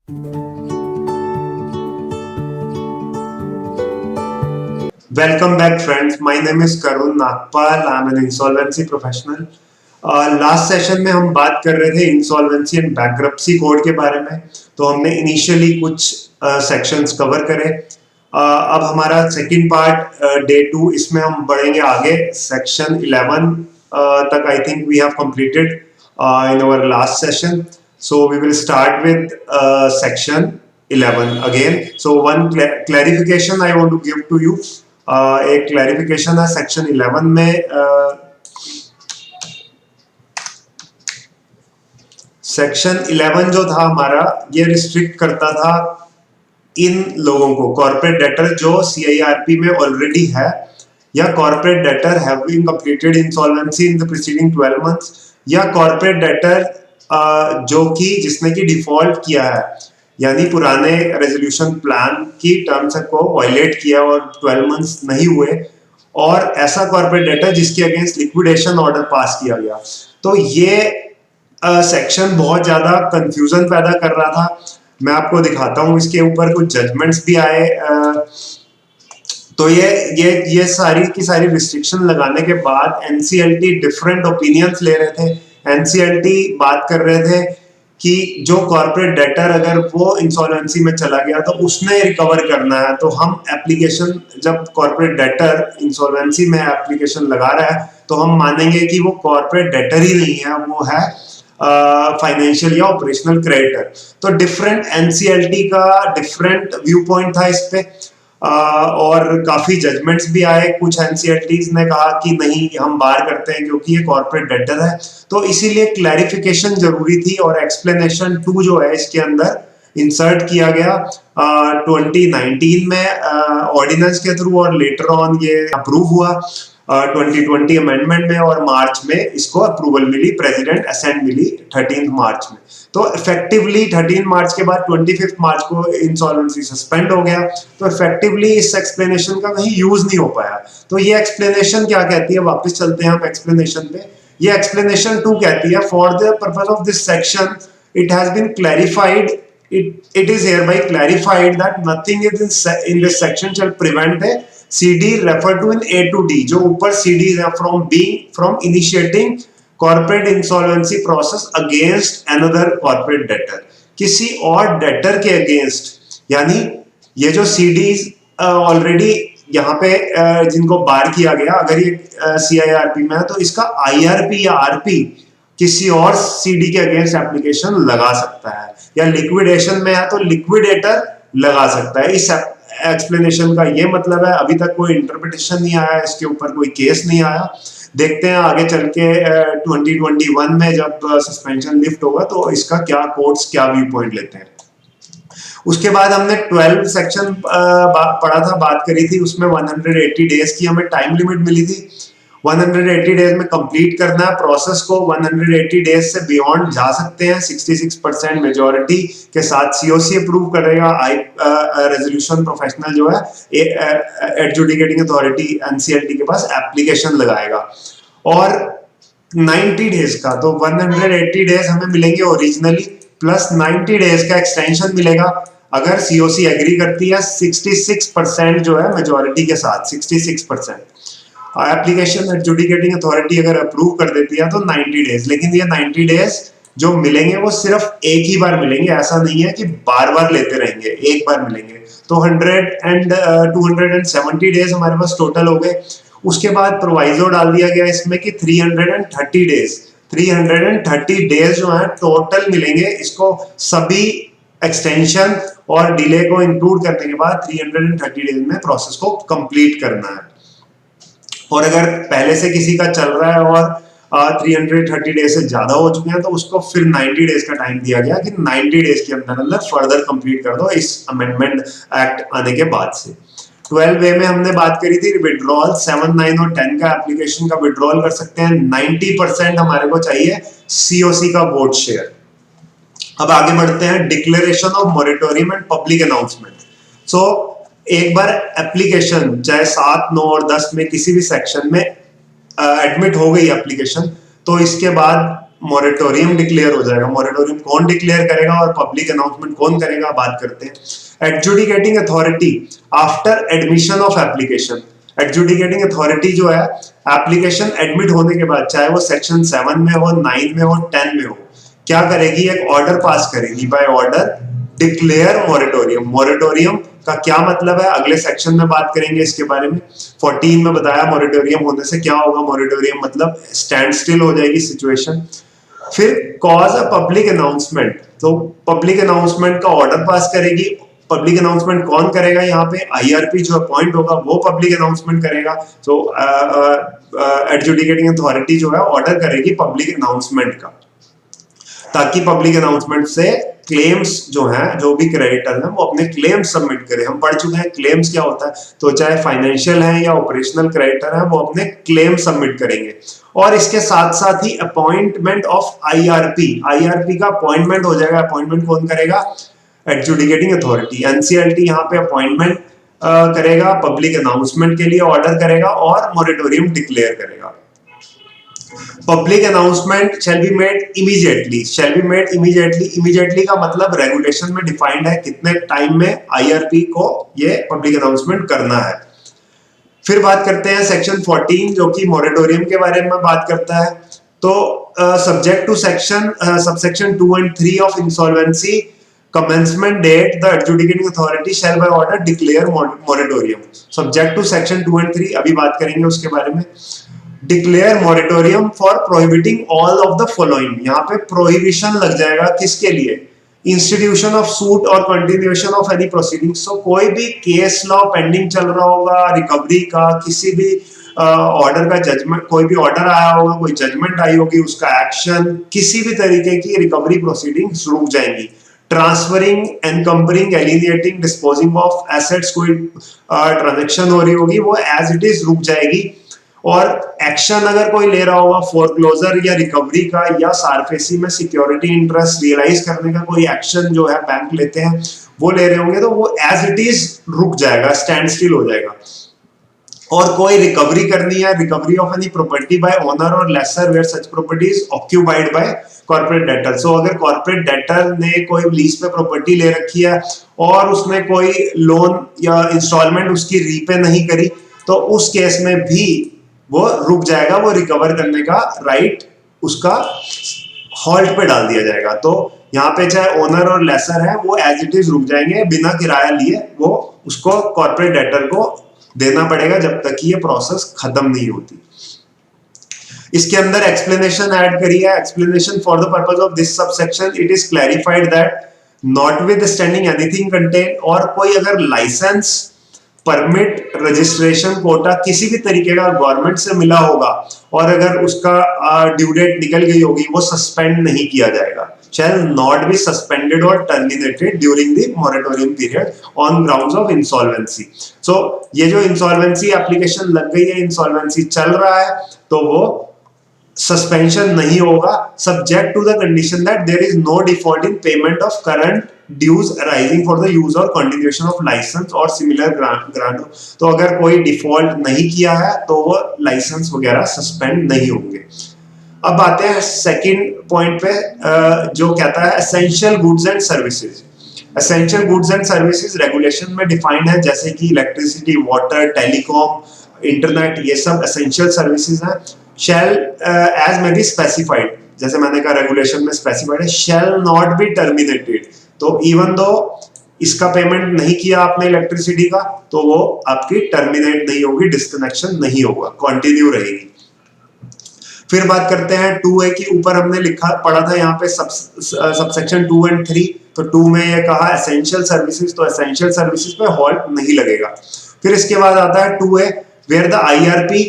Welcome back, friends. My name is Karun Nagpal. I'm an insolvency professional. Last session में हम बात कर रहे थे इंसॉल्वेंसी एंड बैंक्रप्सी कोड के बारे में। तो हमने इनिशियली कुछ सेक्शंस कवर करे। अब हमारा सेकंड पार्ट डे 2, इसमें हम बढ़ेंगे आगे सेक्शन 11 तक। I think we have completed in our last session, so we will start with section 11 again. So one clarification I want to give to you. एक clarification है सेक्शन 11 में। Section 11 जो था हमारा, ये रिस्ट्रिक्ट करता था इन लोगों को, कॉर्पोरेट डेटर जो CIRP में ऑलरेडी है, या corporate debtor having completed insolvency in the preceding 12 months, या कॉर्पोरेट डेटर जो कि जिसने की डिफॉल्ट किया है, यानी पुराने रेजोल्यूशन प्लान की टर्म्स को वायलेट किया और 12 मंथ्स नहीं हुए, और ऐसा कॉर्पोरेट डेटर जिसके अगेंस्ट लिक्विडेशन ऑर्डर पास किया गया। तो ये सेक्शन बहुत ज्यादा कंफ्यूजन पैदा कर रहा था। मैं आपको दिखाता हूं, इसके ऊपर कुछ जजमेंट्स भी आए। तो ये सारी की सारी रिस्ट्रिक्शन लगाने के बाद NCLT डिफरेंट ओपिनियंस ले रहे थे। NCLT बात कर रहे थे कि जो कॉर्पोरेट डेटर अगर वो इंसॉल्वेंसी में चला गया तो उसने रिकवर करना है। तो हम एप्लीकेशन, जब कॉर्पोरेट डेटर इंसॉल्वेंसी में एप्लीकेशन लगा रहा है, तो हम मानेंगे कि वो कॉर्पोरेट डेटर ही नहीं है, वो है फाइनेंशियल या ऑपरेशनल क्रेडिटर। तो डिफरेंट NCLT का डिफरेंट व्यू पॉइंट था इस पे, और काफी जजमेंट्स भी आए। कुछ NCLTs ने कहा कि नहीं, हम बार करते हैं क्योंकि ये कॉर्पोरेट डेटर है। तो इसीलिए क्लैरिफिकेशन जरूरी थी, और एक्सप्लेनेशन 2 जो है इसके अंदर इंसर्ट किया गया 2019 में ऑर्डिनेंस के थ्रू, और लेटर ऑन ये अप्रूव हुआ 2020 अमेंडमेंट में, और मार्च में इसको अप्रूवल मिली, प्रेसिडेंट असेंट मिली 13 मार्च में। तो इफेक्टिवली 13 मार्च के बाद 25 मार्च को इंसॉल्वेंसी सस्पेंड हो गया। तो इफेक्टिवली इस एक्सप्लेनेशन का कहीं यूज नहीं हो पाया। तो ये एक्सप्लेनेशन क्या कहती है, वापस चलते हैं हम एक्सप्लेनेशन पे। ये एक्सप्लेनेशन 2 कहती है, for the purpose of this section it has been clarified, it is hereby clarified that nothing in this section shall prevent a CD referred to in A to D, जो ऊपर CD है, from initiating corporate insolvency process against another corporate debtor, किसी और debtor के against. यानी ये जो CDs already यहाँ पे जिनको बार किया गया, अगर ये CIRP में है, तो इसका IRP या RP किसी और CD के अगेंस्ट एप्लीकेशन लगा सकता है, या लिक्विडेशन में है तो लिक्विडेटर लगा सकता है। इस एक्सप्लेनेशन का ये मतलब है। अभी तक कोई इंटरप्रिटेशन नहीं आया, इसके ऊपर कोई केस नहीं आया। देखते हैं आगे चल के 2021 में जब सस्पेंशन लिफ्ट होगा तो इसका क्या कोर्ट्स क्या व्यू पॉइंट लेते हैं। उसके बाद हमने 12 सेक्शन पढ़ा था, बात करी थी, उसमें 180 डेज की हमें टाइम लिमिट मिली थी। 180 डेज में कंप्लीट करना है प्रोसेस को। 180 डेज से बियॉन्ड जा सकते हैं। 66% मेजॉरिटी के साथ COC अप्रूव करेगा। रेजोल्यूशन प्रोफेशनल जो है एडजुडिकेटिंग अथॉरिटी NCLT के पास एप्लीकेशन लगाएगा। और 90 डेज का, तो 180 डेज हमें मिलेंगे ओरिजिनली, प्लस 90 डेज का एक्सटेंशन मिलेगा अगर COC एग्री करती है 66% जो है मेजॉरिटी के साथ। 66% एप्लीकेशन एडजुडिकेटिंग अथॉरिटी अगर अप्रूव कर देती है तो 90 डेज। लेकिन ये 90 डेज जो मिलेंगे वो सिर्फ एक ही बार मिलेंगे, ऐसा नहीं है कि बार बार लेते रहेंगे, एक बार मिलेंगे। तो 270 डेज हमारे पास टोटल हो गए। उसके बाद प्रोवाइजो डाल दिया गया इसमें कि 330 डेज जो है टोटल मिलेंगे। इसको सभी एक्सटेंशन और डिले को इंक्लूड करने के बाद 330 डेज में प्रोसेस को कंप्लीट करना है। और अगर पहले से किसी का चल रहा है और 330 डेज से ज्यादा हो चुके हैं तो उसको फिर 90 डेज का टाइम दिया गया कि 90 डेज के अंदर अंदर फर्दर कंप्लीट कर दो इस अमेंडमेंट एक्ट आने के बाद से। 12A में हमने बात करी थी विड्रॉल। 7, 9 और 10 का एप्लीकेशन का विड्रॉल कर सकते हैं। 90% हमारे को चाहिए COC का वोट शेयर। अब आगे बढ़ते हैं, declaration of moratorium and public announcement. So एक बार एप्लीकेशन चाहे 7, 9 और 10 में किसी भी सेक्शन में एडमिट हो गई एप्लीकेशन, तो इसके बाद मोरेटोरियम डिक्लेयर हो जाएगा। मोरेटोरियम कौन डिक्लेयर करेगा और पब्लिक अनाउंसमेंट कौन करेगा, बात करते हैं। Adjudicating authority after admission of application. Adjudicating authority जो है एप्लीकेशन एडमिट होने के बाद, चाहे वो सेक्शन 7 में हो, 9 में हो, 10 में हो, क्या करेगी, एक ऑर्डर पास करेगी। By order declare moratorium. Moratorium का क्या मतलब है, अगले सेक्शन में बात करेंगे इसके बारे में। 14 में बताया मोरेटोरियम होने से क्या होगा। मोरेटोरियम मतलब स्टैंड स्टिल हो जाएगी सिचुएशन। फिर कॉज अ पब्लिक अनाउंसमेंट, तो पब्लिक अनाउंसमेंट का ऑर्डर पास करेगी। पब्लिक अनाउंसमेंट कौन करेगा, यहाँ पे आईआरपी जो अपॉइंट होगा वो पब्लिक अनाउंसमेंट करेगा। तो एडजुडिकेटिंग अथॉरिटी जो है ऑर्डर करेगी पब्लिक अनाउंसमेंट का, ताकि पब्लिक अनाउंसमेंट से क्लेम्स जो हैं, जो भी क्रेडिटर हैं वो अपने क्लेम्स सबमिट करें। हम पढ़ चुके हैं क्लेम्स क्या होता है, तो चाहे फाइनेंशियल है या ऑपरेशनल क्रेडिटर है वो अपने क्लेम सबमिट करेंगे। और इसके साथ साथ ही अपॉइंटमेंट ऑफ आईआरपी, आईआरपी का अपॉइंटमेंट हो जाएगा। अपॉइंटमेंट कौन करेगा, एडजुडिकेटिंग अथॉरिटी। एनसीएलटी यहाँ पे अपॉइंटमेंट करेगा, पब्लिक अनाउंसमेंट के लिए ऑर्डर करेगा और मोरेटोरियम डिक्लेयर करेगा। Public announcement shall be made immediately. Shall be made immediately, immediately का मतलब रेगुलेशन में डिफाइंड है कितने टाइम में आईआरपी को ये पब्लिक अनाउंसमेंट करना है। फिर बात करते हैं सेक्शन 14 जो कि मोरेटोरियम के बारे में बात करता है। तो subject to section subsection 2 and 3 of insolvency commencement date, the adjudicating authority shall by order declare moratorium. Subject to section 2 and 3 अभी बात करेंगे उसके बारे में। Declare moratorium for prohibiting all of the following, यहाँ पे prohibition लग जाएगा किसके लिए, institution of suit और continuation of any proceedings। so कोई भी केस लॉ पेंडिंग चल रहा होगा, रिकवरी का, किसी भी ऑर्डर का जजमेंट, कोई भी ऑर्डर आया होगा, कोई जजमेंट आई होगी, उसका एक्शन, किसी भी तरीके की रिकवरी प्रोसीडिंग्स रुक जाएंगी। ट्रांसफरिंग, एनकम्बरिंग, एलिनिएटिंग, डिस्पोजिंग ऑफ एसेट्स, कोई ट्रांजैक्शन हो रही होगी वो एज इट इज रुक जाएगी। और एक्शन अगर कोई ले रहा होगा फोरक्लोजर या रिकवरी का या सारफेसी में सिक्योरिटी इंटरेस्ट रियलाइज करने का कोई एक्शन जो है बैंक लेते हैं वो ले रहे होंगे, तो वो एज इट इज रुक जाएगा, स्टैंड स्टिल हो जाएगा। और कोई रिकवरी करनी है, recovery of any property by owner और lessor where such property is occupied by corporate debtor. So अगर कॉर्पोरेट डेटर ने कोई लीज पे प्रॉपर्टी ले रखी है और उसने कोई लोन या इंस्टॉलमेंट उसकी रीपे नहीं करी, तो उस केस में भी वो रुक जाएगा, वो रिकवर करने का राइट उसका हॉल्ट पे डाल दिया जाएगा। तो यहाँ पे चाहे ओनर और लेसर है वो एज इट इज रुक जाएंगे, बिना किराया लिए वो उसको कॉर्पोरेट डेटर को देना पड़ेगा जब तक कि ये प्रोसेस खत्म नहीं होती। इसके अंदर एक्सप्लेनेशन ऐड करी है। Explanation for the purpose of this subsection it is clarified that notwithstanding anything contain, और कोई अगर लाइसेंस, परमिट, रजिस्ट्रेशन, कोटा किसी भी तरीके का गवर्नमेंट से मिला होगा और अगर उसका ड्यू डेट निकल गई होगी, वो सस्पेंड नहीं किया जाएगा। shall not be suspended or terminated during the moratorium period on grounds of insolvency। so ये जो insolvency application लग गई है, insolvency चल रहा है, तो वो सस्पेंशन नहीं होगा, subject to the condition that there is no default in payment of current dues arising for the use or continuation of license or similar grant। तो अगर कोई डिफॉल्ट नहीं किया है तो वो लाइसेंस वगैरह सस्पेंड नहीं होंगे। अब आते हैं सेकंड पॉइंट पे जो कहता है essential goods and services. Essential goods and services regulation में डिफाइंड है, जैसे कि इलेक्ट्रिसिटी, वाटर, टेलीकॉम, इंटरनेट, ये सब एसेंशियल सर्विसेज हैं। Shall as may be specified, जैसे मैंने कहा रेगुलेशन में स्पेसिफाइड है, शैल नॉट बी टर्मिनेटेड। तो इवन दो इसका पेमेंट नहीं किया आपने इलेक्ट्रिसिटी का, तो वो आपकी टर्मिनेट नहीं होगी, डिस्कनेक्शन नहीं होगा, कंटिन्यू रहेगी। फिर बात करते हैं 2A की, ऊपर हमने लिखा पढ़ा था यहाँ पे सबसेक्शन 2 and 3। तो 2 में ये कहा एसेंशियल सर्विसेज, तो एसेंशियल सर्विसेज पे हॉल्ट नहीं लगेगा। फिर इसके बाद आता है 2A where the IRP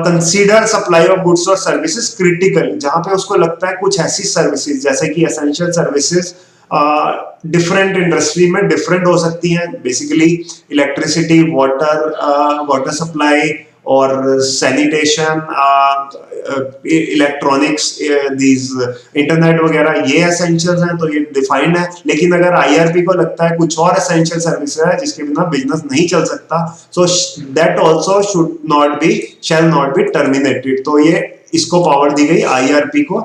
consider supply of goods और सर्विसेज क्रिटिकल, जहां पे उसको लगता है कुछ ऐसी सर्विसेज, जैसे कि एसेंशियल सर्विसेज डिफरेंट इंडस्ट्री में डिफरेंट हो सकती हैं, बेसिकली इलेक्ट्रिसिटी, वाटर सप्लाई और सैनिटेशन, इलेक्ट्रॉनिक्स, दीज इंटरनेट वगैरह, ये एसेंशियल्स हैं, तो ये डिफाइंड है। लेकिन अगर आईआरपी को लगता है कुछ और एसेंशियल सर्विस है जिसके बिना बिजनेस नहीं चल सकता, so that also should not be, shell not be terminated. तो ये इसको पावर दी गई आईआरपी को।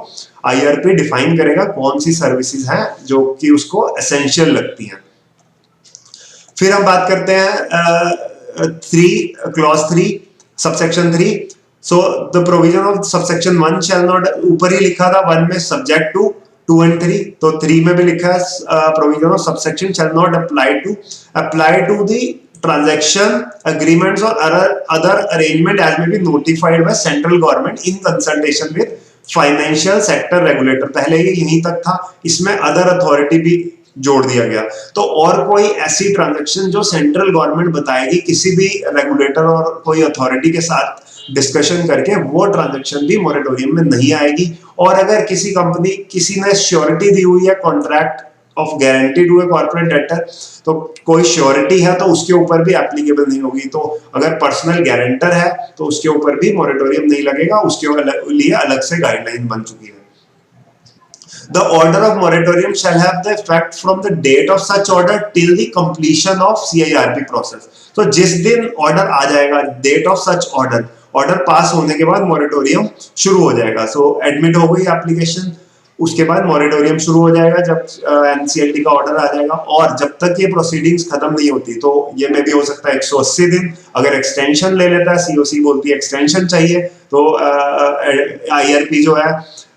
आईआरपी डिफाइन करेगा कौन सी सर्विसेज हैं जो कि उसको एसेंशियल लगती हैं। फिर हम बात करते हैं clause 3 subsection 3। So the provision of subsection 1 shall not, ऊपर ही लिखा था 1 में सब्जेक्ट टू 2 एंड 3, तो 3 में भी लिखा है provision of subsection shall not apply to the transaction agreements or other arrangement as may be notified by central government in consultation with financial sector regulator। पहले ये यहीं तक था, इसमें other authority भी जोड़ दिया गया। तो और कोई ऐसी ट्रांजैक्शन जो सेंट्रल गवर्नमेंट बताएगी किसी भी रेगुलेटर और कोई अथॉरिटी के साथ डिस्कशन करके, वो ट्रांजैक्शन भी मोरेटोरियम में नहीं आएगी। और अगर किसी ने श्योरिटी दी हुई है contract of guarantee to a corporate debtor, तो कोई श्योरिटी है तो उसके ऊपर भी एप्लीकेबल नहीं होगी। तो अगर पर्सनल गारंटर है तो उसके ऊपर भी मोरेटोरियम नहीं लगेगा, उसके लिए अलग से गाइडलाइन बन चुकी है। The order of moratorium shall have the effect from the date of such order till the completion of CIRP process। तो जिस दिन ऑर्डर आ जाएगा, date of such order pass होने के बाद मोरेटोरियम शुरू हो जाएगा। सो एडमिट हो गई एप्लीकेशन, उसके बाद मोरेटोरियम शुरू हो जाएगा जब एनसीएलटी का ऑर्डर आ जाएगा। और जब तक ये प्रोसीडिंग्स खत्म नहीं होती, तो ये में भी हो सकता है 180 दिन। अगर एक्सटेंशन ले लेता है, सीओसी बोलती है एक्सटेंशन चाहिए, तो आईआरपी जो है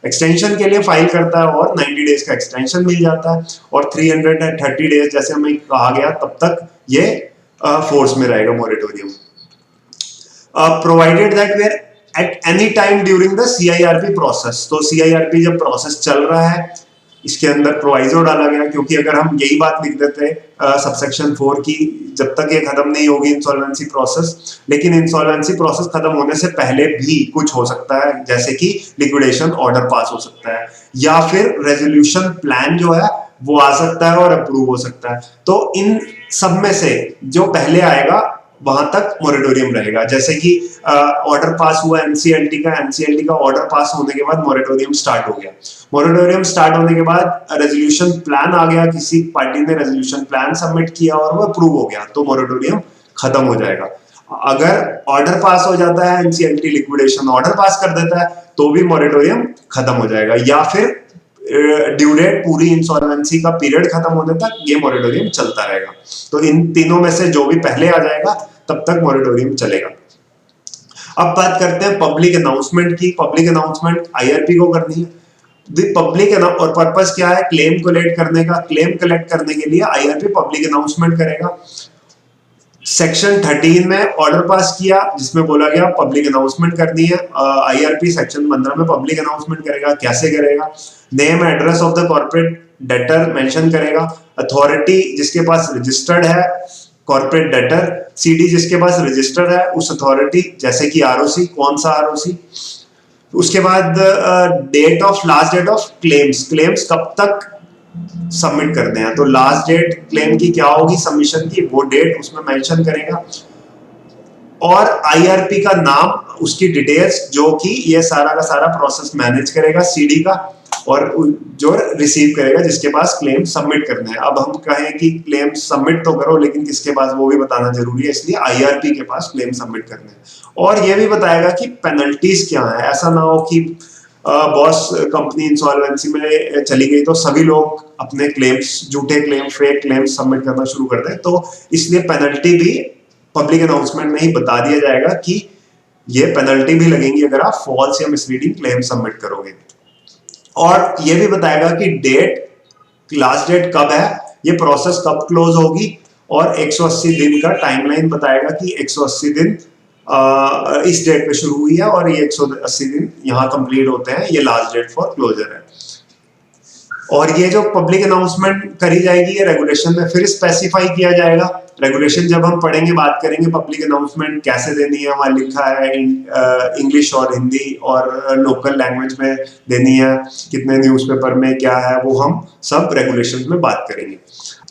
एक्सटेंशन के लिए फाइल करता है और 90 डेज का एक्सटेंशन मिल जाता है। और 330 डेज जैसे हमें कहा गया, तब तक ये फोर्स में रहेगा moratorium. Provided that where at any time during the CIRP process। तो CIRP जब प्रोसेस चल रहा है, इसके अंदर प्रोवाइजो डाला गया, क्योंकि अगर हम यही बात लिख देते सबसेक्शन 4 की, जब तक ये खत्म नहीं होगी इंसॉल्वेंसी प्रोसेस, लेकिन इंसॉल्वेंसी प्रोसेस खत्म होने से पहले भी कुछ हो सकता है, जैसे कि लिक्विडेशन ऑर्डर पास हो सकता है, या फिर रेजोल्यूशन प्लान जो है वो आ सकता है और अप्रूव हो सकता है। तो इन सब में से जो पहले आएगा वहां तक मोरेटोरियम रहेगा। जैसे कि ऑर्डर पास हुआ एनसीएलटी का ऑर्डर पास होने के बाद मोरेटोरियम स्टार्ट हो गया। मोरेटोरियम स्टार्ट होने के बाद रेजोल्यूशन प्लान आ गया, किसी पार्टी ने रेजोल्यूशन प्लान सबमिट किया और वो अप्रूव हो गया, तो मोरेटोरियम खत्म हो जाएगा। अगर ऑर्डर पास हो जाता है, एनसीएलटी लिक्विडेशन ऑर्डर पास कर देता है, तो भी मोरेटोरियम खत्म हो जाएगा। या फिर ड्यू डेट पूरी इंसॉल्वेंसी का पीरियड खत्म होने तक ये मोरेटोरियम चलता रहेगा। तो इन तीनों में से जो भी पहले आ जाएगा तब तक मोरेटोरियम चलेगा। अब बात करते हैं पब्लिक अनाउंसमेंट की। पब्लिक अनाउंसमेंट आईआरपी को करनी है। पब्लिक और पर्पस क्या है? क्लेम कलेक्ट करने का। क्लेम कलेक्ट करने के लिए आईआरपी पब्लिक अनाउंसमेंट करेगा। सेक्शन 13 में ऑर्डर पास किया जिसमें बोला गया पब्लिक अनाउंसमेंट करनी है। आईआरपी सेक्शन 15 में पब्लिक अनाउंसमेंट करेगा। कैसे करेगा? Name address of the corporate debtor mention करेगा। अथॉरिटी जिसके पास रजिस्टर्ड है कॉर्पोरेट डेटर, सीडी जिसके पास रजिस्टर्ड है उस अथॉरिटी, जैसे कि आरओसी, कौन सा आरओसी। उसके बाद लास्ट डेट ऑफ क्लेम्स कब तक सबमिट करते हैं, तो लास्ट डेट क्लेम की क्या होगी सबमिशन की, वो डेट उसमें मेंशन करेगा। और आईआरपी का नाम, उसकी डिटेल्स, जो कि ये सारा का सारा प्रोसेस मैनेज करेगा सीडी का, और जो रिसीव करेगा जिसके पास क्लेम सबमिट करना है। अब हम कहें कि क्लेम सबमिट तो करो, लेकिन किसके पास वो भी बताना जरूरी है, इसलिए आईआरपी के पास क्लेम सबमिट करना है। और ये भी बताएगा कि पेनल्टीज क्या है। ऐसा ना हो कि बॉस कंपनी इंसॉल्वेंसी में चली गई तो सभी लोग अपने क्लेम्स, झूठे क्लेम, फेक क्लेम्स सबमिट करना शुरू कर दें। तो इसलिए पेनल्टी भी पब्लिक अनाउंसमेंट में ही बता दिया जाएगा कि ये पेनल्टी भी लगेंगी अगर आप फॉल्स या मिसलीडिंग क्लेम सबमिट करोगे। और ये भी बताएगा कि लास्ट डेट कब है, ये प्रोसेस कब क्लोज होगी, और 180 दिन का टाइमलाइन बताएगा कि 180 दिन इस डेट पे शुरू हुई है और ये 180 दिन यहाँ कंप्लीट होते हैं, ये लास्ट डेट फॉर क्लोजर है। और ये जो पब्लिक अनाउंसमेंट करी जाएगी ये रेगुलेशन में फिर स्पेसिफाई किया जाएगा। रेगुलेशन जब हम पढ़ेंगे, बात करेंगे पब्लिक अनाउंसमेंट कैसे देनी है, वहाँ लिखा है इंग्लिश और हिंदी और लोकल लैंग्वेज में देनी है, कितने न्यूज़पेपर में क्या है, वो हम सब रेगुलेशन में बात करेंगे।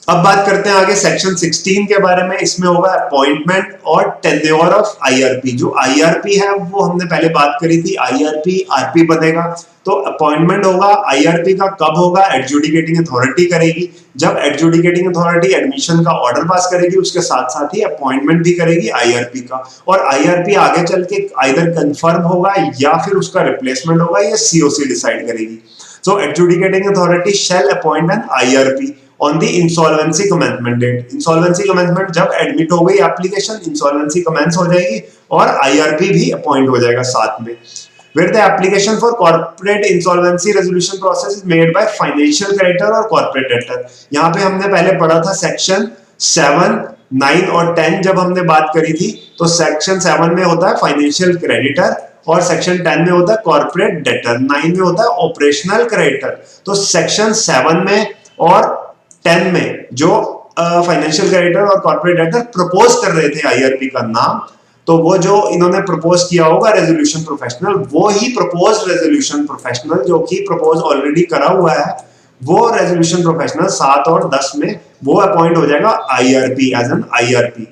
अब बात करते हैं आगे सेक्शन 16 के बारे में। इसमें होगा अपॉइंटमेंट और टेन्योर ऑफ आईआरपी। जो आईआरपी है वो हमने पहले बात करी थी, आईआरपी आरपी बनेगा तो अपॉइंटमेंट होगा आईआरपी का कब होगा, एडजुडिकेटिंग अथॉरिटी करेगी। जब एडजुडिकेटिंग अथॉरिटी एडमिशन का ऑर्डर पास करेगी उसके साथ साथ ही अपॉइंटमेंट भी करेगी आईआरपी का, और आईआरपी आगे चल के आइदर कंफर्म होगा या फिर उसका रिप्लेसमेंट होगा, ये सीओसी डिसाइड करेगी। So adjudicating authority shall appoint an IRP on the insolvency commencement date. Insolvency commencement जब admit हो गई application, insolvency commence हो जाएगी और IRP भी appoint हो जाएगा साथ में। Where the application for corporate insolvency resolution process is made by financial creditor और corporate debtor. यहाँ पे हमने पहले पढ़ा था सेक्शन 7, 9 और 10 जब हमने बात करी थी, तो सेक्शन 7 में होता है फाइनेंशियल क्रेडिटर और सेक्शन 10 में होता है कॉर्पोरेट डेटर, 9 में होता है ऑपरेशनल क्रेडिटर। तो सेक्शन 7 में और 10 में जो फाइनेंशियल क्रेडिटर और कॉर्पोरेट डेटर प्रपोज कर रहे थे आईआरपी का नाम, तो वो जो इन्होंने प्रपोज किया होगा रेजोल्यूशन प्रोफेशनल, वो ही प्रपोज रेजोल्यूशन प्रोफेशनल जो कि प्रपोज ऑलरेडी करा हुआ है, वो रेजोल्यूशन प्रोफेशनल 7 और 10 में वो अपॉइंट हो जाएगा IRP as an IRP,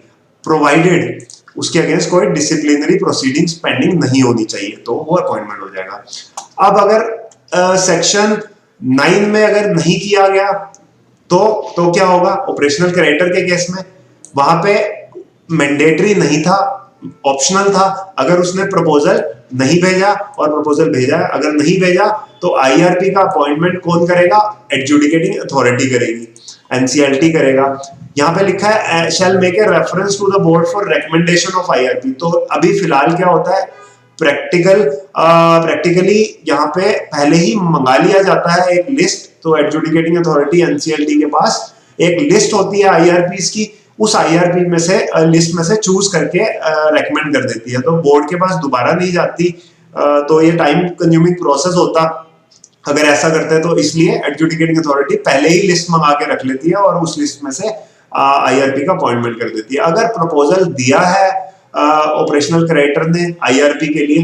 provided उसके अगेंस्ट कोई डिसिप्लिनरी प्रोसीडिंग्स पेंडिंग नहीं होनी चाहिए, तो वो अपॉइंटमेंट हो जाएगा। अब अगर सेक्शन 9 में अगर नहीं किया गया तो क्या होगा, ऑपरेशनल क्रेडिटर के केस में वहां पे मैंडेटरी नहीं था, ऑप्शनल था। अगर उसने प्रपोजल नहीं भेजा और प्रपोजल भेजा है, अगर नहीं भेजा तो आईआरपी का अपॉइंटमेंट कौन करेगा, एडजुडिकेटिंग अथॉरिटी करेगी, एनसीएलटी करेगा। यहाँ पे लिखा है shall make a reference to the board for recommendation of IRP. तो अभी फिलहाल क्या होता है, प्रैक्टिकली यहाँ पे पहले ही मंगा लिया जाता है एक लिस्ट, तो एडजुडिकेटिंग अथॉरिटी एनसीएलटी के पास एक लिस्ट होती है आईआरपीस की, उस आईआरपी में से लिस्ट में से चूज करके रेकमेंड कर देती है, तो बोर्ड के पास दोबारा नहीं जाती, तो ये टाइम कंज्यूमिंग प्रोसेस होता अगर ऐसा करते हैं। तो इसलिए एडजुडिकेटिंग अथॉरिटी पहले ही लिस्ट मंगा के रख लेती है और उस लिस्ट में से आईआरपी का अपॉइंटमेंट कर देती है। अगर प्रपोजल दिया है ऑपरेशनल क्रेडिटर ने आईआरपी के लिए,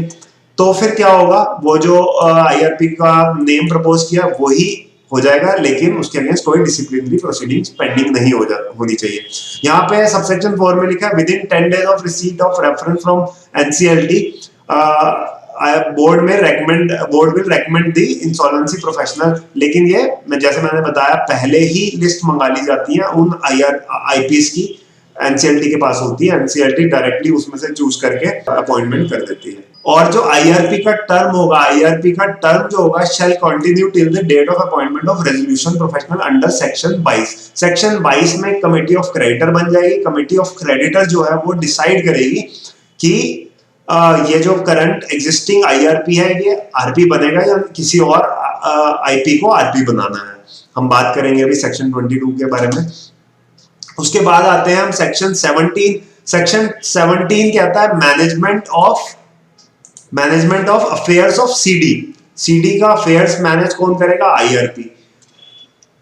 तो फिर क्या होगा, वो जो आईआरपी का नेम प्रपोज किया वही हो जाएगा, लेकिन उसके अगेंस्ट कोई डिसिप्लिनरी प्रोसीडिंग्स पेंडिंग नहीं होनी चाहिए। यहाँ पे सबसेक्शन 4 में लिखा है with in 10 days of receipt of reference from NCLT board will recommend the insolvency professional. लेकिन ये जैसे मैंने बताया पहले ही लिस्ट मंगा ली जाती है उन आईपीएस की, एनसीएलटी के पास होती है, एनसीएलटी डायरेक्टली उसमें से चूज करके अपॉइंटमेंट कर देती है। और जो आईआरपी का टर्म होगा, आईआरपी का टर्म जो होगा shall continue till the date of appointment of resolution professional under section 22। Section 22 में कमेटी ऑफ क्रेडिटर बन जाएगी। कमेटी ऑफ क्रेडिटर जो है वो डिसाइड करेगी कि ये जो करंट एग्जिस्टिंग आईआरपी है ये आरपी बनेगा या किसी और आईपी को आरपी बनाना है। हम बात करेंगे अभी सेक्शन 22 के बारे में। उसके बाद आते हैं हम सेक्शन 17। सेक्शन 17 कहता है management of affairs of CD. CD का अफेयर्स मैनेज कौन करेगा, आईआरपी।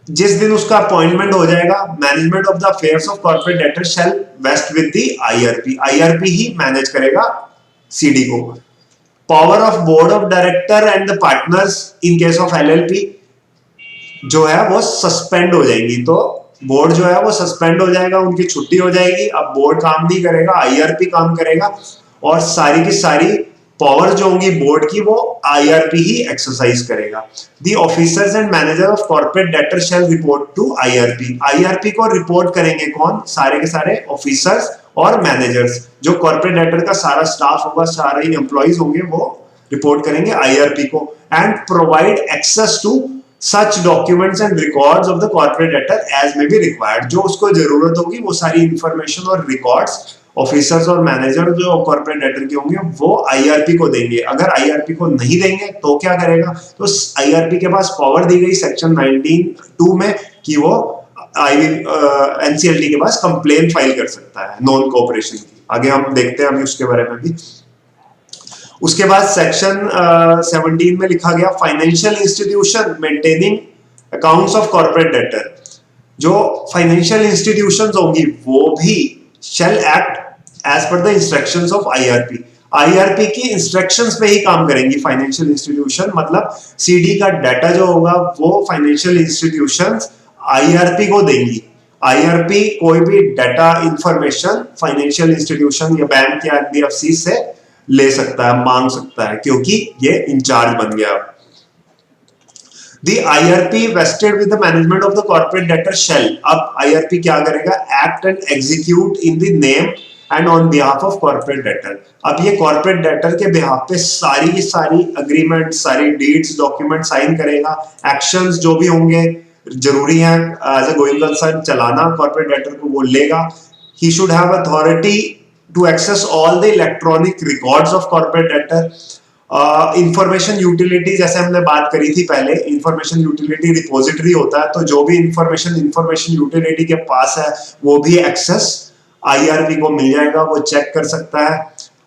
जिस दिन उसका अपॉइंटमेंट हो जाएगा, management of the affairs of corporate debtor shall vest with the IRP. IRP ही मैनेज करेगा सीडी को। Power of board of director and the partners in case of LLP जो है वो सस्पेंड हो जाएंगी। तो बोर्ड जो है वो सस्पेंड हो जाएगा, उनकी छुट्टी हो जाएगी। अब बोर्ड काम नहीं करेगा, आईआरपी काम करेगा और सारी की सारी पावर जो होंगी बोर्ड की वो आईआरपी ही एक्सरसाइज करेगा। The officers and manager of corporate debtor shall report to IRP. IRP को रिपोर्ट करेंगे कौन, सारे के सारे ऑफिसर्स और मैनेजर्स। जो कॉर्पोरेट डेटर का सारा स्टाफ होगा, सारे एम्प्लॉइज होंगे, वो रिपोर्ट करेंगे आईआरपी को। And provide access to such documents and records of the corporate debtor as may be required। जो उसको जरूरत होगी वो सारी इंफॉर्मेशन और रिकॉर्ड्स ऑफिसर्स और मैनेजर जो कॉर्पोरेट डेटर के होंगे वो आईआरपी को देंगे। अगर आईआरपी को नहीं देंगे तो क्या करेगा, तो आईआरपी के पास पावर दी गई सेक्शन 19(2) में कि वो एनसीएलटी के पास कंप्लेन फाइल कर सकता है नॉन कोऑपरेशन की। आगे हम देखते हैं अभी उसके बारे में भी। उसके बाद सेक्शन 17 में लिखा गया financial institution maintaining accounts of corporate debtor. जो फाइनेंशियल इंस्टीट्यूशंस होंगी वो भी shall act as per the instructions of IRP. IRP की इंस्ट्रक्शंस पे ही काम करेंगी फाइनेंशियल इंस्टीट्यूशन। मतलब सीडी का डाटा जो होगा वो फाइनेंशियल इंस्टीट्यूशंस आईआरपी को देंगी। आईआरपी कोई भी डाटा इंफॉर्मेशन फाइनेंशियल इंस्टीट्यूशन या बैंक या एनबीएफसी से ले सकता है, मांग सकता है, क्योंकि ये इंचार्ज बन गया। The IRP vested with the management of the corporate debtor shall, अब IRP क्या करेगा, act and execute in the name and on behalf of corporate debtor. अब ये corporate debtor के behalf पे सारी की सारी agreement, सारी deeds, document sign करेगा, actions जो भी होंगे जरूरी है as a going concern चलाना corporate debtor को वो लेगा. He should have authority to access all the electronic records of corporate debtor. Information utility जैसे हमने बात करी थी पहले, इंफॉर्मेशन यूटिलिटी रिपोजिटरी होता है, तो जो भी इंफॉर्मेशन यूटिलिटी के पास है वो भी एक्सेस आईआरपी को मिल जाएगा, वो चेक कर सकता है.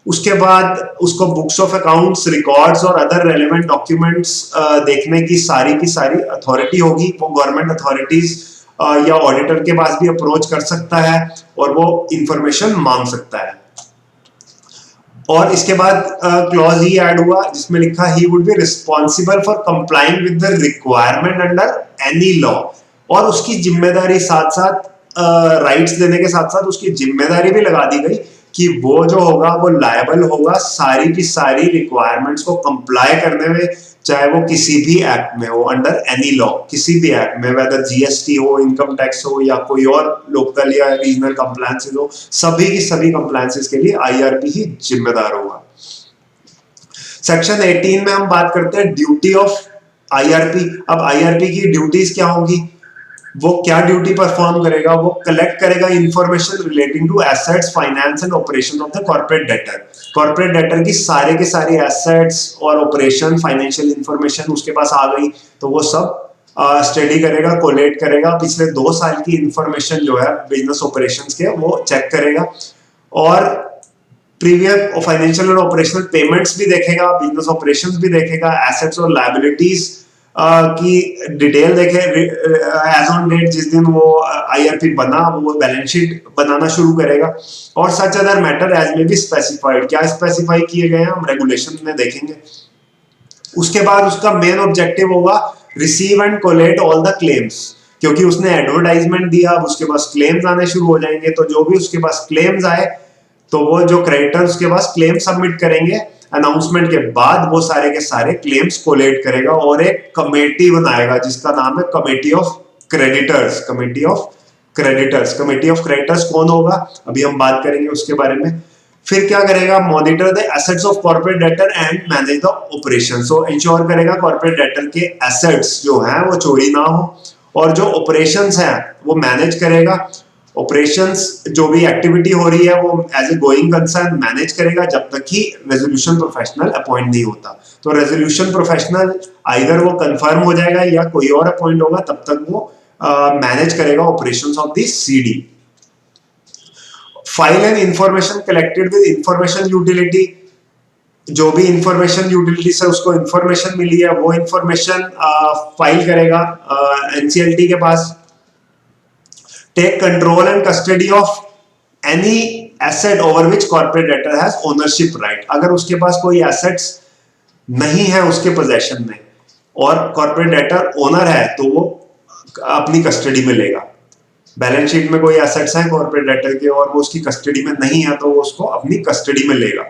उसके बाद उसको बुक्स ऑफ अकाउंट्स, रिकॉर्ड्स और अदर रेलेवेंट डॉक्यूमेंट्स देखने की सारी अथॉरिटी होगी. वो गवर्नमेंट अथॉरिटीज या ऑडिटर के पास भी अप्रोच कर सकता है और वो इंफॉर्मेशन मांग सकता है. और इसके बाद क्लॉज ही ऐड हुआ जिसमें लिखा he would be responsible for complying with the requirement under any law. और उसकी जिम्मेदारी साथ साथ राइट्स देने के साथ साथ उसकी जिम्मेदारी भी लगा दी गई कि वो जो होगा वो लायबल होगा सारी की सारी रिक्वायरमेंट्स को कंप्लाई करने में, चाहे वो किसी भी एक्ट में हो, अंडर एनी लॉ, किसी भी एक्ट में, वेदर जीएसटी हो, इनकम टैक्स हो या कोई और लोकल या रीजनल कंप्लायंसेस हो, सभी की सभी कंप्लायंसेस के लिए आईआरपी ही जिम्मेदार होगा. सेक्शन 18 में हम बात करते हैं ड्यूटी ऑफ आईआरपी. अब आईआरपी की ड्यूटीज क्या होंगी, वो क्या ड्यूटी परफॉर्म करेगा, वो कलेक्ट करेगा information relating to assets, finance and operation of the corporate debtor. Corporate debtor की सारे के सारे एसेट्स और ऑपरेशन, फाइनेंशियल इंफॉर्मेशन उसके पास आ गई तो वो सब स्टडी करेगा, कोलेट करेगा. पिछले 2 साल की इंफॉर्मेशन जो है बिजनेस ऑपरेशंस के वो चेक करेगा और प्रीवियस फाइनेंशियल और ऑपरेशनल पेमेंट्स भी देखेगा, बिजनेस ऑपरेशंस भी देखेगा, एसेट्स और लायबिलिटीज की डिटेल देखे. एज ऑन डेट जिस दिन वो आईआरपी बना वो बैलेंस शीट बनाना शुरू करेगा. और सच अदर मैटर एज में भी स्पेसिफाइड, क्या स्पेसिफाई किए गए हैं हम रेगुलेशन में देखेंगे. उसके बाद उसका मेन ऑब्जेक्टिव होगा receive and collate all the claims, क्योंकि उसने एडवर्टाइजमेंट दिया, अब उसके पास क्लेम्स आने शुरू हो जाएंगे. तो जो भी उसके पास क्लेम्स आए तो वो जो क्रेडिटर उसके पास क्लेम सबमिट करेंगे, अनाउंसमेंट के बाद वो सारे के सारे क्लेम्स कोलेट करेगा और एक कमेटी बनाएगा जिसका नाम है committee of creditors. Committee of creditors, committee of creditors कौन होगा अभी हम बात करेंगे उसके बारे में. फिर क्या करेगा, monitor the assets of corporate debtor and manage the operation. So ensure करेगा कॉर्पोरेट डेटर के एसेट्स जो हैं वो चोरी ना हो और जो ऑपरेशंस हैं वो मैनेज करेगा. ऑपरेशंस जो भी एक्टिविटी हो रही है वो as a going concern manage करेगा जब तक कि रेजोल्यूशन प्रोफेशनल अपॉइंट नहीं होता. तो रेजोल्यूशन प्रोफेशनल आइदर वो कंफर्म हो जाएगा या कोई और अपॉइंट होगा, तब तक वो मैनेज करेगा operations of the CD. File and information collected with information utility. जो भी इंफॉर्मेशन यूटिलिटी से उसको इंफॉर्मेशन मिली है वो इंफॉर्मेशन फाइल करेगा एनसीएलटी के पास. Take control and custody of any asset over which corporate debtor has ownership right. अगर उसके पास कोई assets नहीं है उसके possession में और corporate debtor owner है तो वो अपनी custody में लेगा. बैलेंस शीट में कोई assets हैं corporate debtor के और वो उसकी custody में नहीं है तो वो उसको अपनी custody में लेगा.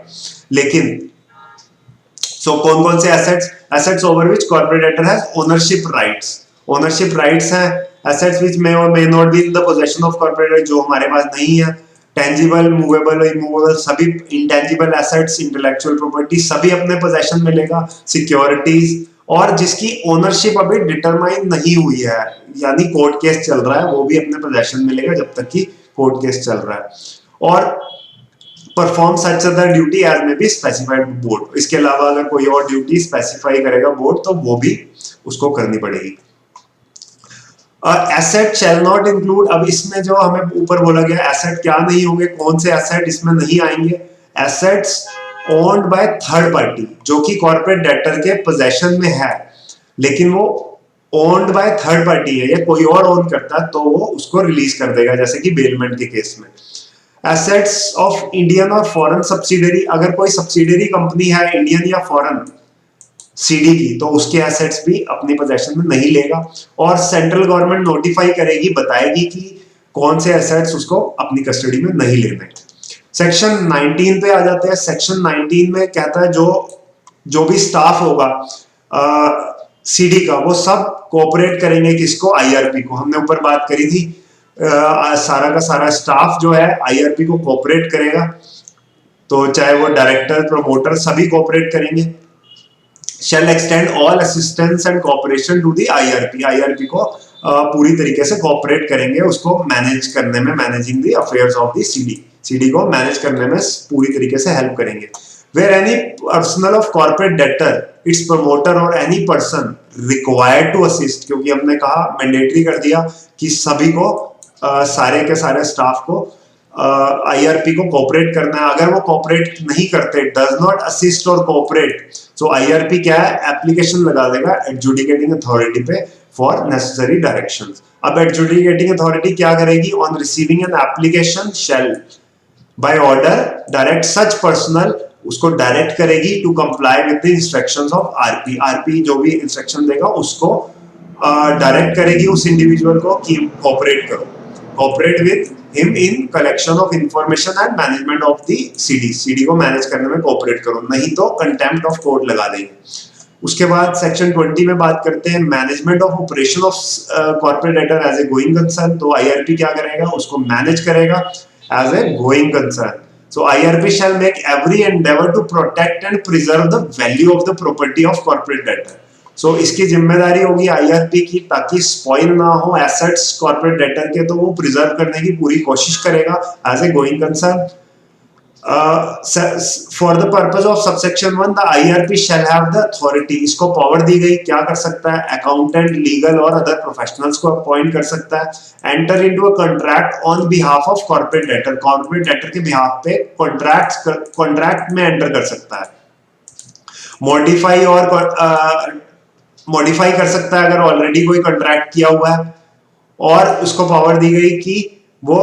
लेकिन कौन कौन से assets over which corporate debtor has ownership rights. Ownership rights हैं एसेट्स व्हिच मे और may not be in the position of corporate, जो हमारे पास नहीं है. टेंजिबल, मूवेबल, इमूवेबल, सभी इंटेंजिबल एसेट्स, इंटेलेक्चुअल प्रॉपर्टी सभी अपने पोजीशन में लेगा. सिक्योरिटीज और जिसकी ओनरशिप अभी डिटरमाइन नहीं हुई है यानी कोर्ट केस चल रहा है वो भी अपने पोजीशन में लेगा जब तक कि कोर्ट केस चल रहा है. और perform such other duty as में भी स्पेसिफाइड बोर्ड. इसके अलावा अगर कोई और ड्यूटी स्पेसिफाई करेगा बोर्ड तो वो भी उसको करनी पड़ेगी. Asset shall not include. अब इसमें जो हमें ऊपर बोला गया एसेट क्या नहीं होंगे, कौन से एसेट इसमें नहीं आएंगे. Assets owned by third party जो कि कॉर्पोरेट डेटर के पोजीशन में है लेकिन वो ओन्ड बाय थर्ड पार्टी है या कोई और ओन करता है तो वो उसको रिलीज कर देगा, जैसे कि बेलमेंट के केस में. एसेट्स ऑफ इंडियन और फॉरेन सब्सिडरी. अगर कोई सब्सिडरी कंपनी है इंडियन या फॉरेन सीडी की तो उसके एसेट्स भी अपनी पोजीशन में नहीं लेगा. और सेंट्रल गवर्नमेंट नोटिफाई करेगी, बताएगी कि कौन से एसेट्स उसको अपनी कस्टडी में नहीं लेने. सेक्शन 19 पे आ जाते हैं. सेक्शन 19 में कहता है जो भी स्टाफ होगा सीडी का, वो सब कोऑपरेट करेंगे किसको, आईआरपी को। हमने ऊपर बात करी थी सारा का सारा स्टाफ जो है आईआरपी को कोऑपरेट करेगा, तो चाहे वो डायरेक्टर प्रमोटर सभी कोऑपरेट करेंगे। shall extend all assistance and cooperation to the IRP, IRP को पूरी तरीके से कोऑपरेट करेंगे, उसको मैनेज करने में, managing the affairs of the CD, CD को मैनेज करने में पूरी तरीके से हेल्प करेंगे। Where any personal of corporate debtor, its promoter or any person required to assist, क्योंकि हमने कहा मैंडेटरी कर दिया कि सभी को सारे के सारे स्टाफ को आईआरपी को कोऑपरेट करना है। अगर वो कोऑपरेट नहीं करते, डज नॉट असिस्ट और कोऑपरेट, तो आईआरपी क्या है, एप्लीकेशन लगा देगा एडजुडिकेटिंग अथॉरिटी पे फॉर नेसेसरी डायरेक्शंस। अब एडजुडिकेटिंग अथॉरिटी क्या करेगी, on receiving an application shall by order direct such personal, उसको डायरेक्ट करेगी to comply with the instructions of RP, RP जो भी इंस्ट्रक्शन देगा उसको डायरेक्ट करेगी उस इंडिविजुअल को कि कोऑपरेट करो, cooperate with him in collection of information and management of the CD, CD को मैनेज करने में कोऑपरेट करो, नहीं तो कंटेम्प्ट ऑफ कोर्ट लगा देंगे। उसके बाद सेक्शन 20 में बात करते हैं management of operation of corporate debtor as a going concern, तो आईआरपी क्या करेगा, उसको मैनेज करेगा as a going concern. So IRP shall make every endeavor to protect and preserve the value of the property of corporate debtor. So इसकी जिम्मेदारी होगी IRP की, ताकि स्पॉइल ना हो एसेट्स कॉर्पोरेट डेटर के, तो वो प्रिजर्व करने की पूरी कोशिश करेगा as a going concern. For the purpose of subsection 1 the IRP shall have the authority, इसको पावर दी गई, क्या कर सकता है, अकाउंटेंट, लीगल और अदर प्रोफेशनल्स को अपॉइंट कर सकता है। Enter into a contract on behalf of corporate debtor, corporate debtor के बिहाफ पे कॉन्ट्रैक्ट में एंटर कर सकता है। मॉडिफाई और मॉडिफाई कर सकता है अगर ऑलरेडी कोई कॉन्ट्रैक्ट किया हुआ है, और उसको पावर दी गई कि वो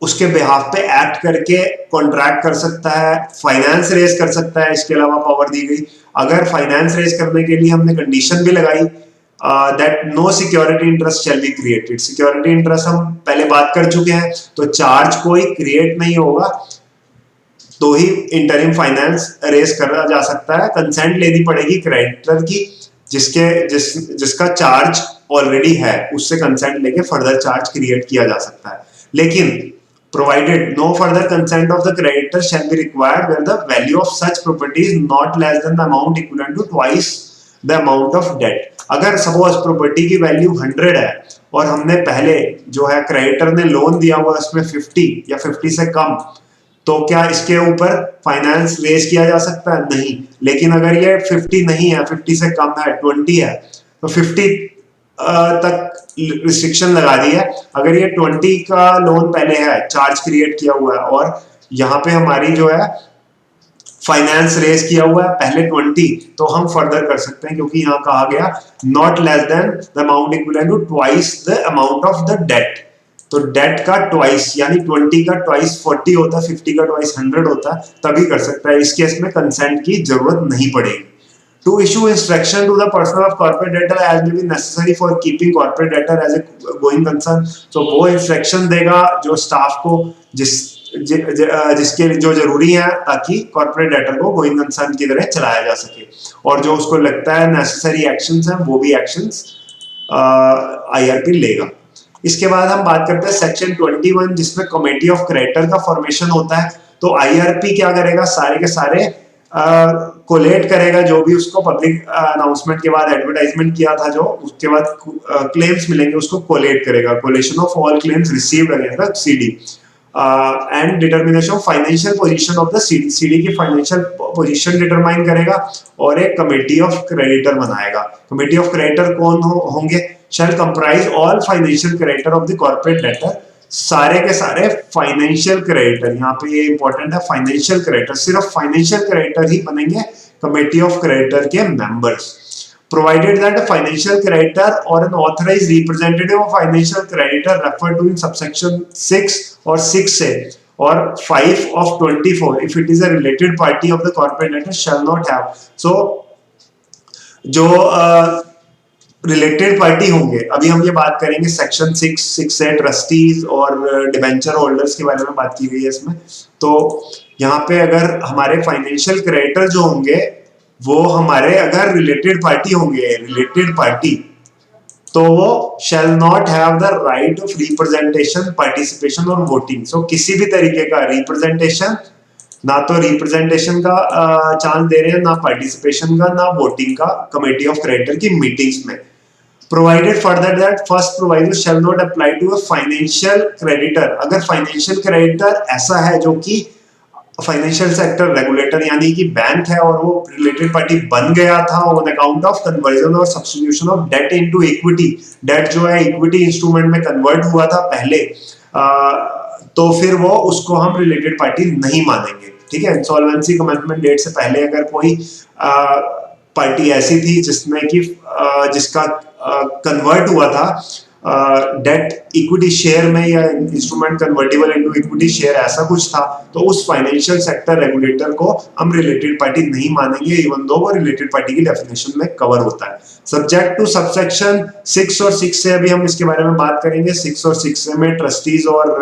उसके बिहाफ पे एक्ट करके कॉन्ट्रैक्ट कर सकता है, फाइनेंस रेज कर सकता है। इसके अलावा पावर दी गई, अगर फाइनेंस रेज करने के लिए हमने कंडीशन भी लगाई that no security interest shall be created, security interest हम पहले बात कर चुके हैं, तो चार्ज कोई क्रिएट नहीं होगा तो ही इंटरिम फाइनेंस रेज करा जा सकता है। कंसेंट लेनी पड़ेगी क्रेडिटर की, जिसका चार्ज ऑलरेडी है, उससे कंसेंट लेके फर्दर चार्ज क्रिएट किया जा सकता है। लेकिन provided no further consent of the creditor shall be required where the value of such property is not less than the amount equivalent to twice the amount of debt। अगर suppose property की value 100 है और हमने पहले जो है creditor ने loan दिया हुआ उसमें 50 या 50 से कम, तो क्या इसके ऊपर फाइनेंस रेज किया जा सकता है? नहीं। लेकिन अगर ये 50 नहीं है, 50 से कम है, 20 है, तो 50 तक रिस्ट्रिक्शन लगा दी है। अगर ये 20 का लोन पहले है, चार्ज क्रिएट किया हुआ है, और यहाँ पे हमारी जो है फाइनेंस रेज किया हुआ है पहले 20, तो हम फर्दर कर सकते हैं, क्योंकि यहाँ कहा गया not less than the amount equivalent to twice the amount of the debt. तो डेट का ट्वाइस, यानी 20 का ट्वाइस 40 होता है, 50 का ट्वाइस 100 होता है, तभी कर सकता है। इस केस में कंसेंट की जरूरत नहीं पड़ेगी। To issue instruction to the person of corporate debtor as may be necessary for keeping corporate debtor as a going concern, so वो इंस्ट्रक्शन देगा जो स्टाफ को जिसके जो जरूरी है, ताकि कॉर्पोरेट डेटर को गोइंग कंसर्न की तरह चलाया जा सके, और जो उसको लगता है नेसेसरी एक्शंस हैं वो भी एक्शंस आईआरपी लेगा। इसके बाद हम बात करते हैं सेक्शन 21, जिसमें कमेटी ऑफ क्रेडिटर का फॉर्मेशन होता है। तो आईआरपी क्या करेगा, सारे के सारे कोलेट करेगा जो भी उसको पब्लिक अनाउंसमेंट के बाद एडवर्टाइजमेंट किया था, जो उसके बाद क्लेम्स मिलेंगे उसको कोलेट करेगा। Collation of all claims received against the CD and determination of financial position of the CD, CD की फाइनेंशियल पोजीशन डिटरमाइन करेगा, और एक कमेटी ऑफ क्रेडिटर बनाएगा। कमेटी ऑफ क्रेडिटर कौन होंगे? Shall comprise all financial creditor of the corporate debtor, सारे के सारे फाइनेंशियल क्रेडिटर। यहाँ पे ये इंपॉर्टेंट है, फाइनेंशियल क्रेडिटर, सिर्फ फाइनेंशियल क्रेडिटर ही बनेंगे कमेटी ऑफ क्रेडिटर के members. Provided that a financial creditor और an authorised representative of financial creditor refer to in subsection 6 और 6 से और 5 of 24 if it is a related party of the corporate debtor shall not have। so जो related party होंगे, अभी हम ये बात करेंगे सेक्शन 6 से ट्रस्टीज और डिबेंचर होल्डर्स के बारे में बात की गई है इसमें। तो यहाँ पे अगर हमारे फाइनेंशियल क्रेडिटर जो होंगे वो हमारे अगर रिलेटेड पार्टी होंगे, रिलेटेड पार्टी, तो वो shall not have the right of representation, participation और voting. So किसी भी तरीके का रिप्रेजेंटेशन, ना तो रिप्रेजेंटेशन का चांस दे रहे हैं, ना पार्टिसिपेशन का, ना वोटिंग का कमेटी ऑफ क्रेडिटर की मीटिंग्स में. Provided further that first proviso shall not apply to a financial creditor. अगर फाइनेंशियल क्रेडिटर ऐसा है जो कि फाइनेंशियल सेक्टर रेगुलेटर यानी कि बैंक है और वो रिलेटेड पार्टी बन गया था ऑन अकाउंट ऑफ कन्वर्जन और substitution of debt into equity, debt जो है इक्विटी इंस्ट्रूमेंट में कन्वर्ट हुआ था पहले, तो फिर वो उसको हम रिलेटेड पार्टी नहीं मानेंगे. ठीक है. इंसॉल्वेंसी कमेंसमेंट डेट से पहले अगर कोई पार्टी ऐसी थी जिसमें कि जिसका कन्वर्ट हुआ था डेट इक्विटी शेयर में या instrument convertible into equity share ऐसा कुछ था, तो उस फाइनेंशियल सेक्टर रेगुलेटर को हम रिलेटेड पार्टी नहीं मानेंगे इवन दो वो रिलेटेड पार्टी की डेफिनेशन में कवर होता है. सब्जेक्ट टू सबसेक्शन 6 और 6 से अभी हम इसके बारे में बात करेंगे. 6 और 6 से में ट्रस्टीज और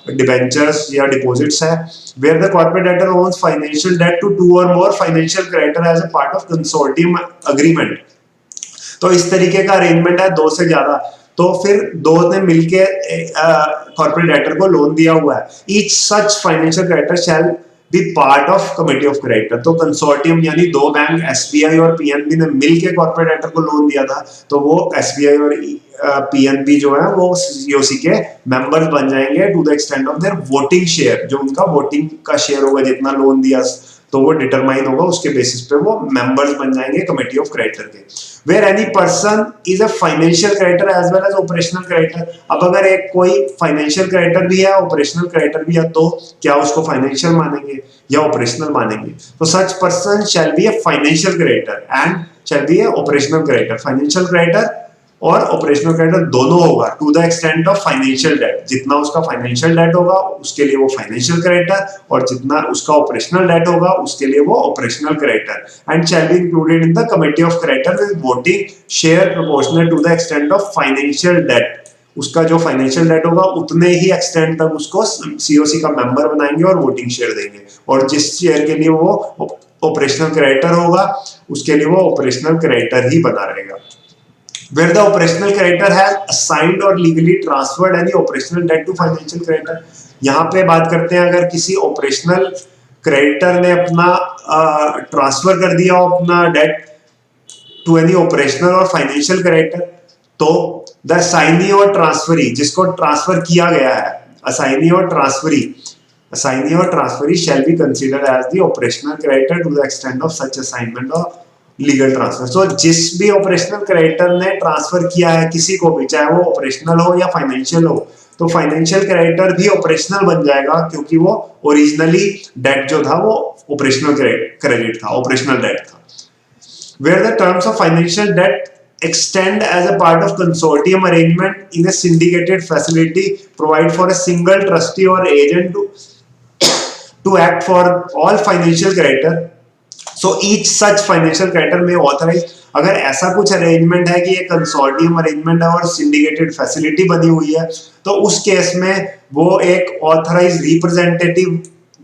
डिबेंचर्स या डिपॉजिट्स है. Where the corporate debtor owns financial debt to 2 और more financial creditor as a part of consortium agreement. तो इस तरीके का अरेंजमेंट है 2 से ज्यादा, तो फिर 2 ने मिलके कॉर्पोरेट डेटर को लोन दिया हुआ है. Each such financial creditor shall B part of committee of creditor. तो कंसोर्टियम यानी 2 बैंक एसबीआई और पीएनबी ने मिलके कॉर्पोरेट डेटर को लोन दिया था, तो वो एसबीआई और पीएनबी जो है वो सीओसी के मेंबर्स बन जाएंगे to the extent of their voting share. जो उनका वोटिंग का शेयर होगा जितना लोन दिया तो वो डिटरमाइन होगा, उसके बेसिस पे वो मेंबर्स बन जाएंगे कमेटी ऑफ क्रेडिटर के. Where any person is a financial creditor as well as operational creditor. अब अगर एक कोई फाइनेंशियल क्रेडिटर भी है ऑपरेशनल क्रेडिटर भी है, तो क्या उसको फाइनेंशियल मानेंगे या ऑपरेशनल मानेंगे? तो such person shall be a financial creditor and shall be a operational creditor. Financial creditor और ऑपरेशनल क्रेडिटर दोनों होगा to the extent of financial debt. जितना उसका फाइनेंशियल डेट होगा उसके लिए वो फाइनेंशियल क्रेडिटर, और जितना उसका ऑपरेशनल डेट होगा उसके लिए वो operational creditor. And shall be included in the committee of creditor with voting share proportional to the extent of financial debt. उसका जो फाइनेंशियल डेट होगा उतने ही एक्सटेंट तक उसको सीओसी का मेंबर बनाएंगे और वोटिंग शेयर देंगे. और जिस शेयर के लिए वो ऑपरेशनल क्रेडिटर होगा उसके लिए वो ऑपरेशनल क्रेडिटर ही बना रहेगा. Where the operational creditor has assigned or legally transferred any operational debt to financial creditor. यहाँ पे बात करते हैं अगर किसी ऑपरेशनल क्रेडिटर ने अपना ट्रांसफर कर दिया अपना डेट टू एनी ऑपरेशनल और फाइनेंशियल क्रेडिटर, तो द असाइनी और ट्रांसफरी, जिसको ट्रांसफर किया गया है, असाइनी और transferee shall be considered as the operational creditor to the extent of such assignment of legal transfer. So जिस भी ऑपरेशनल क्रेडिटर ने ट्रांसफर किया है किसी को भी, चाहे वो ऑपरेशनल हो या फाइनेंशियल हो, तो फाइनेंशियल क्रेडिटर भी ऑपरेशनल बन जाएगा क्योंकि वो ओरिजिनली डेट जो था वो ऑपरेशनल क्रेडिट था, ऑपरेशनल डेट था. Where the terms of financial debt extend as a part of consortium arrangement in a syndicated facility, provide for a single trustee or agent to act for all financial creditor. So each such financial creditor may authorize. अगर ऐसा कुछ arrangement है कि ये consortium arrangement है और syndicated facility बनी हुई है, तो उस केस में वो एक ऑथराइज रिप्रेजेंटेटिव,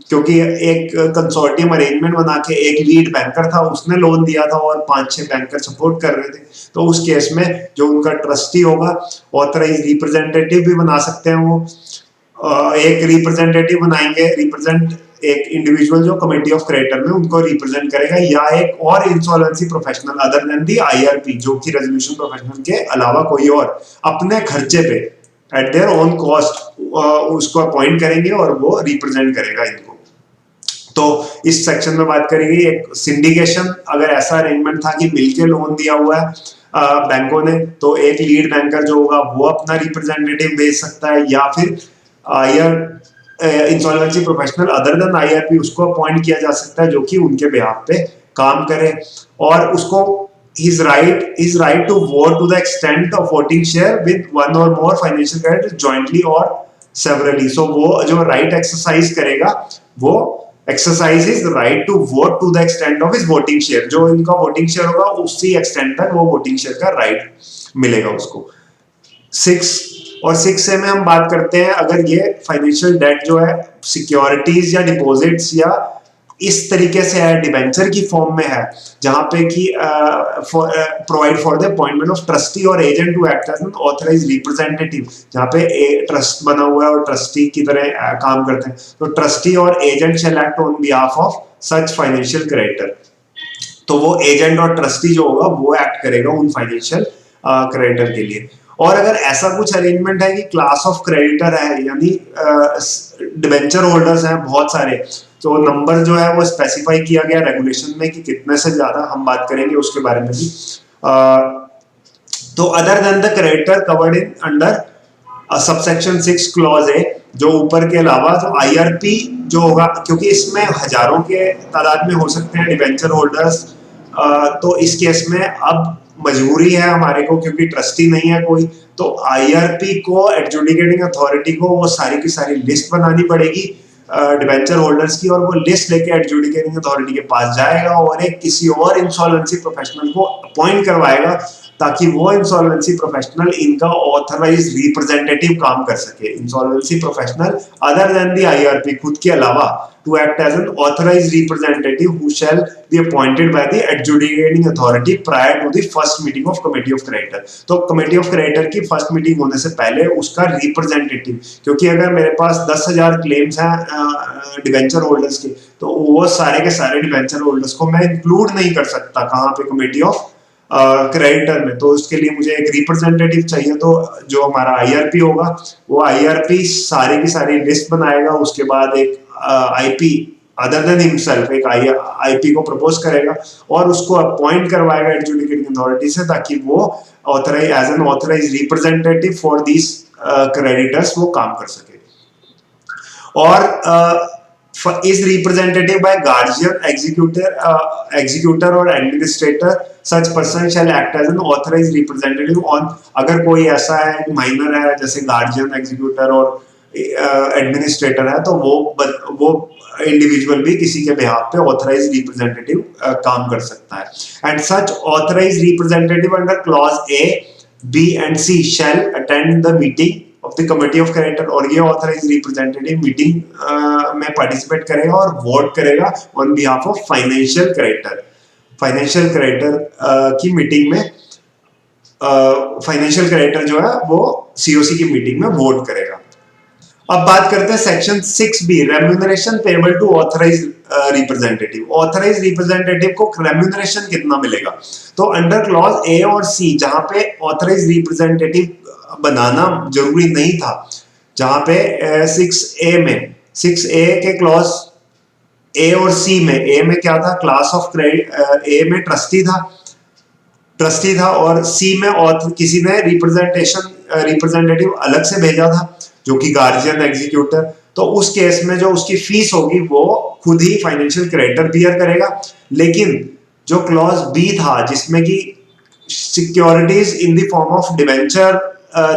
क्योंकि एक कंसोर्टियम अरेंजमेंट बना के एक लीड बैंकर था उसने लोन दिया था और 5-6 बैंकर सपोर्ट कर रहे थे, तो उस केस में जो उनका ट्रस्टी होगा ऑथराइज रिप्रेजेंटेटिव भी बना सकते हैं. वो एक रिप्रेजेंटेटिव बनाएंगे, एक इंडिविजुअल जो कमेटी ऑफ क्रेडिटर में उनको रिप्रेजेंट करेगा, या एक और इंसॉल्वेंसी प्रोफेशनल अदर देन दी आईआरपी, जो कि रेजोल्यूशन प्रोफेशनल के अलावा कोई और अपने खर्चे पे एट देयर ओन कॉस्ट उसको अपॉइंट करेंगे और वो रिप्रेजेंट करेगा इनको. तो इस सेक्शन में बात करेंगे एक सिंडिकेशन. अगर ऐसा अरेंजमेंट था कि मिलके लोन दिया हुआ है बैंकों ने, तो एक लीड बैंकर जो होगा वो अपना रिप्रेजेंटेटिव भेज सकता है, या फिर insolvency professional other than IRP उसको अपॉइंट किया जा सकता है जो कि उनके बिहाफ पे काम करे, और उसको his right to vote to the extent of voting share with one or more financial creditors jointly or severally. So वो जो right exercise करेगा वो exercise his right to vote to the extent of his voting share. जो इनका voting share होगा उसी extent तक वो voting share का right मिलेगा उसको. 6 से में हम बात करते हैं अगर ये फाइनेंशियल डेट जो है सिक्योरिटीज या डिपॉजिट्स या इस तरीके से है, डिबेंचर की फॉर्म में है, जहां पे कि provide for the appointment of trustee और agent to act as an authorised representative, जहां पे ट्रस्ट बना हुआ है और ट्रस्टी की तरह काम करते हैं। तो ट्रस्टी और agent shall act on behalf of such financial creditor. तो वो एजेंट और ट्रस्टी जो होगा वो एक्ट करेगा उन फाइनेंशियल क्रेडिटर के लिए। और अगर ऐसा कुछ अरेंजमेंट है कि क्लास ऑफ क्रेडिटर है, यानी डिबेंचर होल्डर्स हैं बहुत सारे, तो नंबर जो है वो स्पेसिफाई किया गया रेगुलेशन में कि कितने से ज्यादा, हम बात करेंगे उसके बारे में भी। तो other than the creditor covered in under subsection 6 clause A, जो ऊपर के अलावा तो आईआरपी जो होगा, क्योंकि इसमें हजारों के तादाद में हो सकते हैं डिबेंचर होल्डर्स, तो इस केस में अब मजबूरी है हमारे को, क्योंकि ट्रस्टी नहीं है कोई, तो आईआरपी को, एडजुडिकेटिंग अथॉरिटी को, वो सारी की सारी लिस्ट बनानी पड़ेगी डिबेंचर होल्डर्स की, और वो लिस्ट लेके एडजुडिकेटिंग अथॉरिटी के पास जाएगा और एक किसी और इंसॉल्वेंसी प्रोफेशनल को अपॉइंट करवाएगा, ताकि वो इंसॉल्वेंसी प्रोफेशनल इनका ऑथराइज रिप्रेजेंटेटिव काम कर सके। Insolvency professional other than the IRP, खुद के अलावा, to act as an authorized representative who shall be appointed by the adjudicating authority prior to the first meeting of committee of creditor। तो committee of creditor की first meeting होने से पहले उसका representative, क्योंकि अगर मेरे पास 10,000 क्लेम्स हैं डिबेंचर होल्डर्स के, तो वो सारे के सारे डिबेंचर होल्डर्स को मैं इंक्लूड नहीं कर सकता कहाँ पे, कमेटी ऑफ क्रेडिटर में। तो उसके लिए मुझे एक रिप्रेजेंटेटिव चाहिए। तो जो हमारा आईआरपी होगा, वो आईआरपी सारी की सारी लिस्ट बनाएगा, उसके बाद एक आईपी अदर देन हिमसेल्फ एक आईपी को प्रपोज करेगा और उसको अपॉइंट करवाएगा एडजुडिकेटिंग अथॉरिटी से, ताकि वो authorise as an authorise representative for these creditors वो काम कर सके। और is representative by guardian, executor और administrator, such person shall act as an authorise representative on, अगर कोई ऐसा है माइनर है जैसे गार्जियन, एग्जीक्यूटर और एडमिनिस्ट्रेटर है, तो वो इंडिविजुअल भी किसी के बिहाफ पे ऑथराइज रिप्रेजेंटेटिव काम कर सकता है। And such authorise representative under clause A, B and C shall attend the meeting of the committee of creditor, और ये ऑथराइज रिप्रेजेंटेटिव मीटिंग में पार्टिसिपेट करेगा और वोट करेगा on behalf of financial creditor. Financial creditor की meeting में financial creditor जो है वो सीओसी की मीटिंग में वोट करेगा। अब बात करते हैं section 6B, remuneration payable to authorise representative. Authorise representative को रेम्यूनरेशन कितना मिलेगा? तो अंडर क्लॉज ए और सी, जहां पे ऑथराइज रिप्रेजेंटेटिव बनाना जरूरी नहीं था, जहां पे 6A में, 6A के क्लॉज ए और सी में, ए में क्या था, क्लास ऑफ क्रेडिट, ए में ट्रस्टी था और सी में और किसी ने रिप्रेजेंटेटिव अलग से भेजा था, जो कि गार्जियन, एग्जीक्यूटर। तो उस केस में जो उसकी फीस होगी वो खुद ही फाइनेंशियल क्रेडिटर बियर करेगा। लेकिन जो क्लॉज बी था, जिसमें कि securities in the form of debenture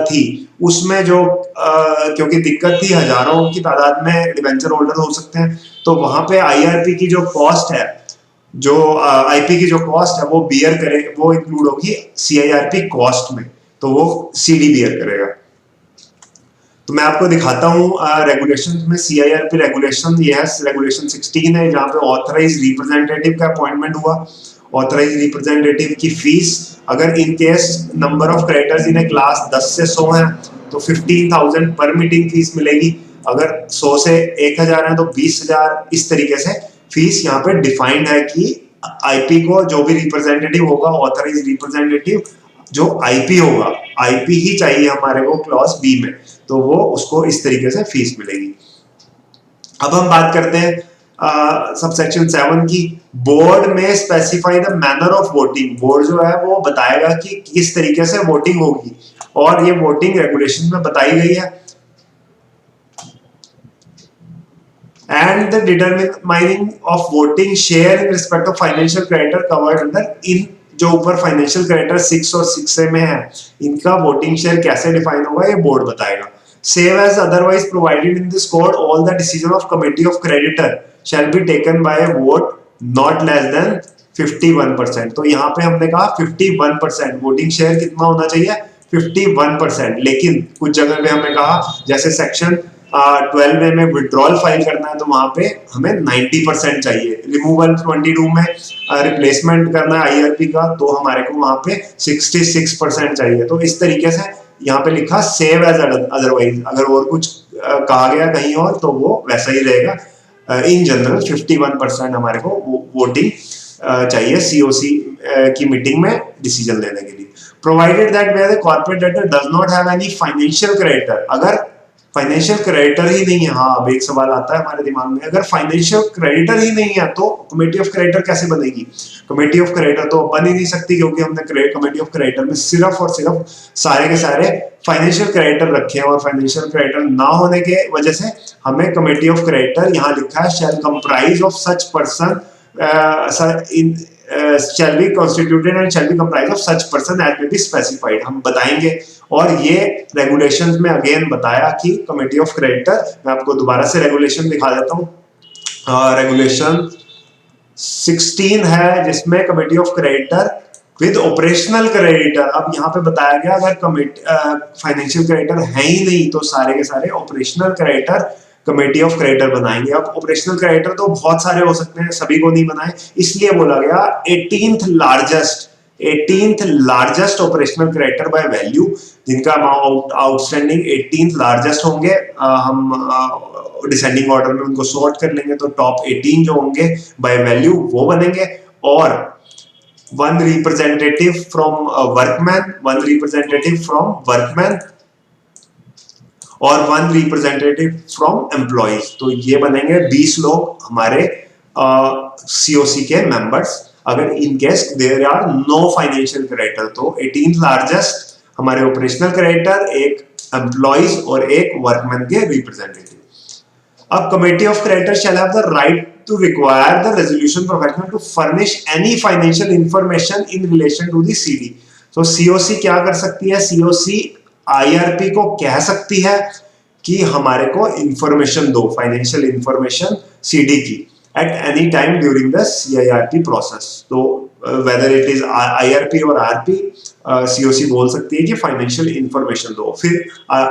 थी, उसमें जो क्योंकि दिक्कत थी, हजारों की तादाद में डिवेंचर होल्डर हो सकते हैं, तो वहां पे आईआरपी की जो कॉस्ट है, जो आईपी की जो कॉस्ट है वो बियर करे, वो इंक्लूड होगी सीआईआरपी कॉस्ट में, तो वो सीडी बियर करेगा। तो मैं आपको दिखाता हूँ रेगुलेशन में सीआईआरपी रेगुलेशन, ये है रेगुलेशन 16 है, जहाँ पे ऑथराइज रिप्रेजेंटेटिव का अपॉइंटमेंट हुआ। ऑथराइज रिप्रेजेंटेटिव की फीस, अगर in case number of creditors in class 10 से 100 है तो 15,000 पर मीटिंग फीस मिलेगी। अगर 100 से 1000 है तो 20,000। इस तरीके से फीस यहाँ पे डिफाइंड है कि आईपी को जो भी रिप्रेजेंटेटिव होगा, ऑथराइज रिप्रेजेंटेटिव जो आईपी होगा, आईपी ही चाहिए हमारे को क्लॉज बी में, तो वो उसको इस तरीके से फीस मिलेगी। अब हम बात करते हैं सबसेक्शन 7 की। बोर्ड में specify the manner of voting. Board जो है वो बताएगा कि किस तरीके से वोटिंग होगी, और ये वोटिंग रेगुलेशन में बताई गई है। And the determining of voting share in respect of financial creditor covered under, इन जो ऊपर फाइनेंशियल क्रेडिटर 6 और 6A में है, इनका वोटिंग शेयर कैसे डिफाइन होगा ये बोर्ड बताएगा। Save as otherwise provided in this code, all the decision of committee of creditor shall be taken by vote not less than 51%। तो यहाँ पे हमने कहा 51%, वोटिंग शेयर कितना होना चाहिए, 51%। लेकिन कुछ जगह पे हमने कहा, जैसे सेक्शन 12 में विड्रॉल फाइल करना है तो वहां पे हमें 90% चाहिए। रिमूवल 22 में रिप्लेसमेंट करना है आईआरपी का तो हमारे को वहां पे 66% चाहिए। तो इस तरीके से यहाँ पे लिखा सेव एज अदरवाइज, अगर और कुछ कहा गया कहीं और तो वो वैसा ही रहेगा। इन जनरल 51% हमारे को वोटिंग चाहिए सीओसी की मीटिंग में डिसीजन लेने के लिए। Provided that where the corporate director does not have any financial creditor, अगर फाइनेंशियल क्रेडिटर ही नहीं है, हाँ अब एक सवाल आता है हमारे दिमाग में, अगर फाइनेंशियल क्रेडिटर ही नहीं है तो कमेटी ऑफ क्रेडिटर कैसे बनेगी? कमेटी ऑफ क्रेडिटर तो बन ही नहीं सकती क्योंकि हमने कमेटी ऑफ क्रेडिटर में सिर्फ और सिर्फ सारे के सारे फाइनेंशियल क्रेडिटर रखे हैं, और फाइनेंशियल क्रेडिटर ना होने के वजह से हमें कमेटी ऑफ क्रेडिटर यहाँ लिखा है shall comprise of such person shall be constituted and shall be comprised of such person as may be specified, हम बताएंगे। और ये रेगुलेशंस में अगेन बताया कि कमेटी ऑफ क्रेडिटर, मैं आपको दोबारा से रेगुलेशन दिखा देता हूँ। रेगुलेशन 16 है जिसमें committee of creditor with operational creditor, अब यहाँ पे बताया गया अगर कमेटी फाइनेंशियल क्रेडिटर है ही नहीं तो सारे के सारे operational creditor committee of creditor बनाएंगे। अब ऑपरेशनल क्रेडिटर तो बहुत सारे हो सकते हैं, सभी को नहीं बनाए, इसलिए बोला गया 18th largest operational creditor by value, जिनका अमाउंट आउटस्टैंडिंग 18th लार्जेस्ट होंगे। हम डिसेंडिंग ऑर्डर में उनको सॉर्ट कर लेंगे तो टॉप 18 जो होंगे बाय वैल्यू वो बनेंगे। और one representative from workman, one representative from workman और वन रिप्रेजेंटेटिव फ्रॉम एम्प्लॉइज, तो ये बनेंगे 20 लोग हमारे सीओसी के मेंबर्स। अगर in case there are no financial creditor तो 18th लार्जेस्ट हमारे ऑपरेशनल क्रेडिटर, एक एम्प्लॉइज और एक वर्कमैन के रिप्रेजेंटेटिव। अब committee of creditor shall have the right to require the resolution professional to furnish any financial information in relation to the CD। तो COC क्या कर सकती है? COC IRP को कह सकती है कि हमारे को इंफॉर्मेशन दो, फाइनेंशियल इंफॉर्मेशन CD की at any time during the CIRP process। तो whether it is IRP और RP, COC बोल सकती है कि फाइनेंशियल इंफॉर्मेशन दो। फिर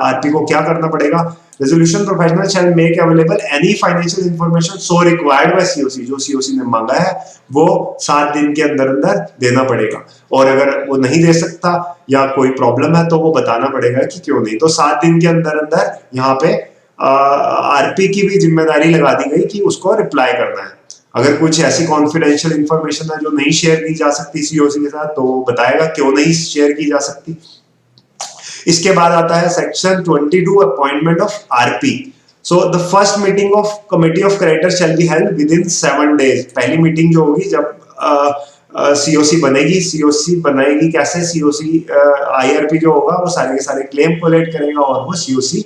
RP को क्या करना पड़ेगा? Resolution professional shall make available any financial information so required by COC, जो COC ने मांगा है वो 7 दिन के अंदर अंदर देना पड़ेगा। और अगर वो नहीं दे सकता या कोई प्रॉब्लम है तो वो बताना पड़ेगा कि क्यों नहीं। तो 7 दिन के अंदर अंदर यहाँ पे आरपी की भी जिम्मेदारी लगा दी गई कि उसको रिप्लाई करना है। अगर कुछ ऐसी कॉन्फिडेंशियल इंफॉर्मेशन है जो नहीं शेयर की जा सकती सीओसी के साथ तो वो बताएगा क्यों नहीं शेयर की जा सकती। इसके बाद आता है section 22 appointment of RP. So the first meeting of committee of creditor shall be held with in 7 days। पहली मीटिंग जो होगी जब सीओसी बनेगी, सीओसी बनाएगी कैसे? सीओसी आईआरपी जो होगा वो सारे के सारे क्लेम कोलेक्ट करेगा और वो सीओसी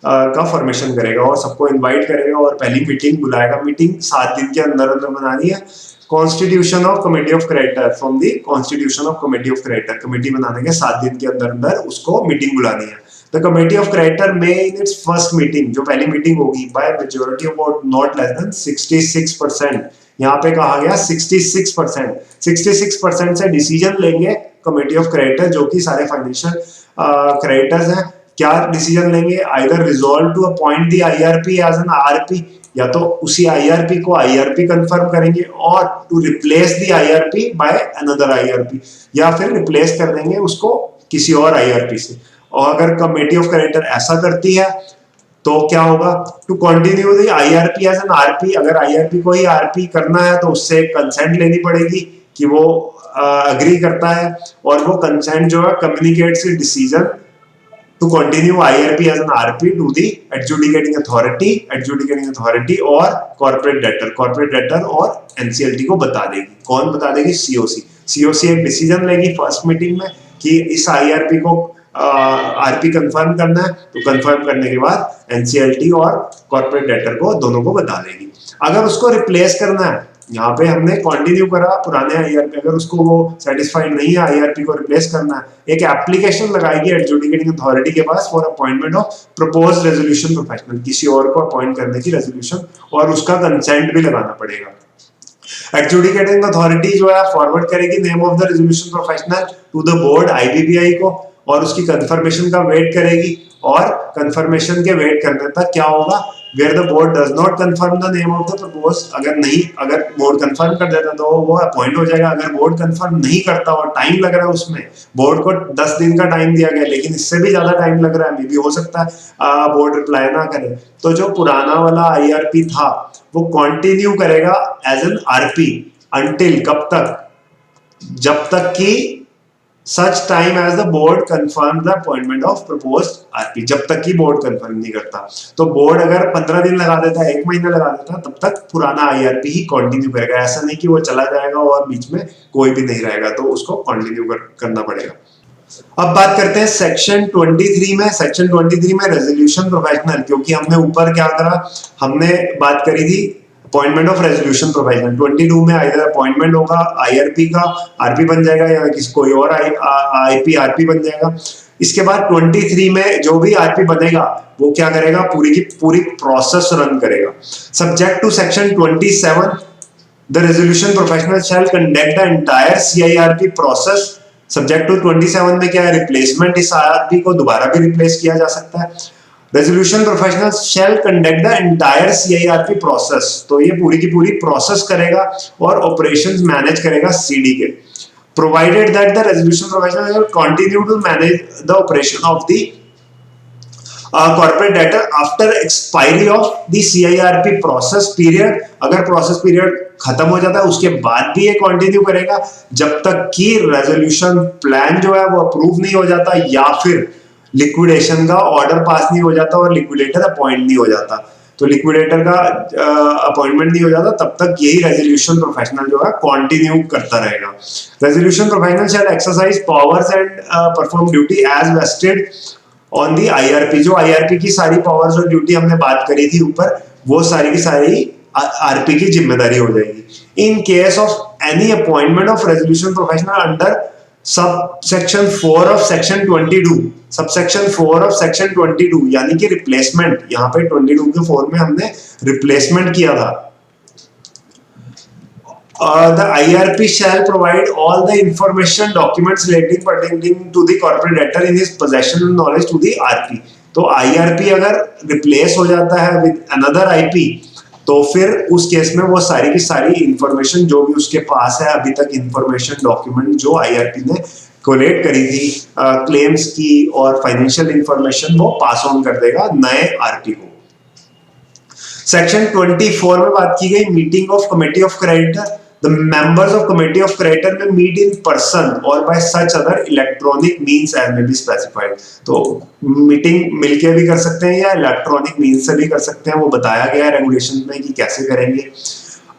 का फॉर्मेशन करेगा और सबको इनवाइट करेगा और पहली मीटिंग बुलाएगा। मीटिंग 7 दिन के अंदर अंदर बनानी है। Constitution of committee of creditor, from the constitution of committee of creditor, committee बनाने के 7 दिन के अंदर अंदर उसको मीटिंग बुलानी है। द कमेटी ऑफ क्रेडिटर में इन इट्स फर्स्ट मीटिंग, जो पहली मीटिंग होगी, by majority of vote not less then 66%। यहाँ पे कहा गया 66%, 66% से डिसीजन लेंगे कमेटी ऑफ क्रेडिटर जो कि सारे फाइनेंशियल क्रेडिटर्स हैं। क्या डिसीजन लेंगे? Either resolve to appoint the IRP as an RP, या तो उसी आईआरपी को आईआरपी कंफर्म करेंगे, और to replace the IRP by another IRP, या फिर रिप्लेस कर देंगे उसको किसी और आईआरपी से। और अगर कमेटी ऑफ क्रेडिटर ऐसा करती है तो क्या होगा? To continue the IRP as an RP, अगर आईआरपी को ही आरपी करना है तो उससे कंसेंट लेनी पड़ेगी कि वो अग्री करता है, और वो कंसेंट जो है communicates decision to continue IRP as an RP to the adjudicating authority और corporate debtor और NCLT को बता देगी। कौन बता देगी? COC एक डिसीजन लेगी फर्स्ट मीटिंग में कि इस IRP को RP कंफर्म करना है, तो कंफर्म करने के बाद NCLT और corporate debtor को दोनों को बता देगी। अगर उसको रिप्लेस करना है, यहाँ पे हमने कंटिन्यू करा पुराने आईआरपी, अगर उसको वो सेटिस्फाइड नहीं है आईआरपी को रिप्लेस करना है, एक एप्लीकेशन लगाएगी एडजुडिकेटिंग अथॉरिटी के पास for appointment of proposed resolution professional, किसी और को अपॉइंट करने की रेजोल्यूशन, और उसका कंसेंट भी लगाना पड़ेगा। एडजुडिकेटिंग अथॉरिटी जो है फॉरवर्ड करेगी name of the resolution professional to the board IBBI को, और उसकी कंफर्मेशन का वेट करेगी, और कंफर्मेशन के वेट करने तक क्या होगा, where the board does not confirm the name of the propose, अगर बोर्ड कंफर्म कर देता तो वो अपॉइंट हो जाएगा। अगर बोर्ड कंफर्म नहीं करता और टाइम लग रहा है, उसमें बोर्ड को 10 दिन का टाइम दिया गया लेकिन इससे भी ज्यादा टाइम लग रहा है, मे बी हो सकता है बोर्ड रिप्लाई ना करे, तो जो पुराना वाला IRP था वो कंटिन्यू करेगा एज एन RP अंटिल कब तक, जब तक कि such time as the board confirms the appointment of proposed RP, जब तक कि बोर्ड कंफर्म नहीं करता। तो बोर्ड अगर 15 दिन लगा देता है, 1 महीना लगा देता है, तब तक पुराना IRP ही कंटिन्यू करेगा। ऐसा नहीं कि वो चला जाएगा और बीच में कोई भी नहीं रहेगा, तो उसको कंटिन्यू करना पड़ेगा। अब बात करते हैं सेक्शन 23 में। सेक्शन 23 में रेजोल्यूशन प्रोफेशनल, क्योंकि हमने ऊपर क्या करा, हमने बात करी थी अपॉइंटमेंट ऑफ रेजोल्यूशन प्रोफेशनल। 22 में आइदर अपॉइंटमेंट होगा IRP का, RP बन जाएगा, या किसी कोई और IP RP बन जाएगा। इसके बाद 23 में जो भी RP बनेगा वो क्या करेगा, पूरी की पूरी प्रोसेस रन करेगा। Subject to section 27, the resolution professional shall conduct the entire CIRP process. Subject to 27 में क्या है, रिप्लेसमेंट, इस RP को दोबारा भी रिप्लेस किया जा सकता है। Resolution professional shall conduct the entire CIRP process, तो ये पूरी की पूरी प्रोसेस करेगा और ऑपरेशंस मैनेज करेगा CD के। Provided that the resolution professional will continue to manage the operation of the corporate debtor after expiry of the CIRP process period. अगर प्रोसेस पीरियड खत्म हो जाता है उसके बाद भी ये कंटिन्यू करेगा जब तक कि रेजोल्यूशन प्लान जो है वो अप्रूव नहीं हो जाता, या फिर लिक्विडेशन का ऑर्डर पास नहीं हो जाता और लिक्विडेटर अपॉइंट नहीं हो जाता। तो लिक्विडेटर का अपॉइंटमेंट नहीं हो जाता तब तक यही रेजोल्यूशन प्रोफेशनल जो है कंटिन्यू करता रहेगा। Resolution professional shall exercise powers and perform duty as vested on the IRP। जो IRP की सारी पावर्स और ड्यूटी हमने बात करी थी ऊपर, वो सारी की सारी RP की जिम्मेदारी हो जाएगी। इन case of any appointment of resolution professional under subsection 4 of section 22, subsection 4 of section 22 यानी कि रिप्लेसमेंट, यहाँ पे 22 के 4 में हमने रिप्लेसमेंट किया था। The IRP shall provide all the information documents relating pertaining to the corporate debtor in his possession and knowledge to the RP। तो IRP अगर रिप्लेस हो जाता है with another IP, तो फिर उस केस में वो सारी की सारी इंफॉर्मेशन जो भी उसके पास है अभी तक इंफॉर्मेशन डॉक्यूमेंट जो IRP ने कोलेक्ट करी थी क्लेम्स की और फाइनेंशियल इंफॉर्मेशन, वो पास ऑन कर देगा नए RP को। सेक्शन 24 में बात की गई meeting of committee of creditor. The members of committee of creditor may meet in person or by such other electronic means as may be specified। तो मीटिंग मिलके भी कर सकते हैं या इलेक्ट्रॉनिक मीन्स से भी कर सकते हैं, वो बताया गया है रेगुलेशन में कि कैसे करेंगे।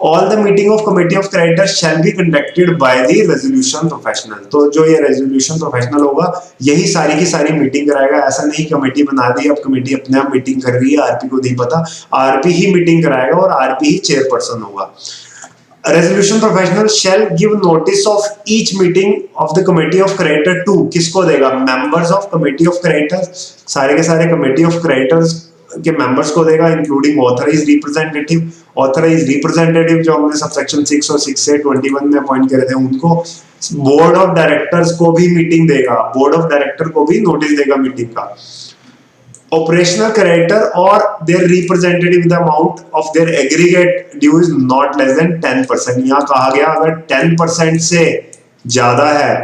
All the meeting of committee of creditor shall be conducted by the resolution professional। तो जो ये resolution professional होगा यही सारी की सारी मीटिंग कराएगा। ऐसा नहीं कमेटी बना दी, अब कमेटी अपने आप मीटिंग कर रही है, RP को नहीं पता, RP ही मीटिंग कराएगा और RP ही चेयरपर्सन होगा। Resolution professional shall give notice of each meeting of the committee of creditor to, किसको देगा, members of committee of creditors, सारे के सारे कमेटी ऑफ क्रेडिटर्स के मेंबर्स को देगा, including authorised representative. Authorised representative जो हमने सबसेक्शन 6 और 6 से 21 में अपॉइंट करे थे उनको। बोर्ड ऑफ डायरेक्टर्स को भी मीटिंग देगा, बोर्ड ऑफ डायरेक्टर को भी नोटिस देगा मीटिंग का। Operational creditor or their representative, the amount of their aggregate due is not less than 10%। यहाँ कहा गया अगर 10% से ज्यादा है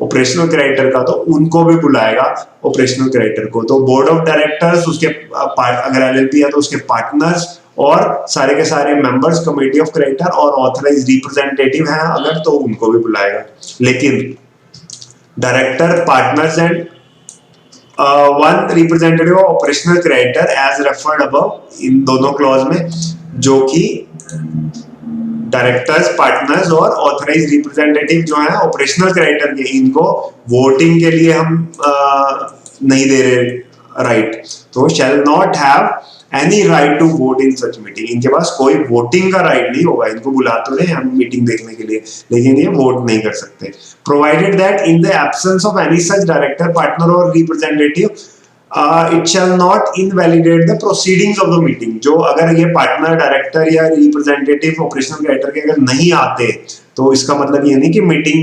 ऑपरेशनल क्रेडिटर का तो उनको भी बुलाएगा ऑपरेशनल क्रेडिटर को। तो बोर्ड ऑफ डायरेक्टर्स, उसके अगर LLP है तो उसके पार्टनर्स और सारे के सारे मेंबर्स कमेटी ऑफ क्रेडिटर और ऑथराइज्ड रिप्रेजेंटेटिव हैं अगर, तो उनको भी बुलाएगा। लेकिन director, partners and one representative of operational creditor as referred above, इन दोनों क्लॉज में, जो कि डायरेक्टर्स, पार्टनर्स और ऑथराइज्ड रिप्रेजेंटेटिव जो है ऑपरेशनल क्रेडिटर के, इनको वोटिंग के लिए हम नहीं दे रहे राइट। तो shall not have any right to vote in such meeting, इनके पास कोई वोटिंग का राइट नहीं होगा। इनको बुला तो रहे हम मीटिंग देखने के लिए, लेकिन ये वोट नहीं कर सकते। Provided that in the absence of any such director, partner और representative, it shall not invalidate the proceedings of the meeting. जो अगर ये पार्टनर, डायरेक्टर या रिप्रेजेंटेटिव ऑपरेशनल क्रेडिटर के अगर नहीं आते तो इसका मतलब ये नहीं कि मीटिंग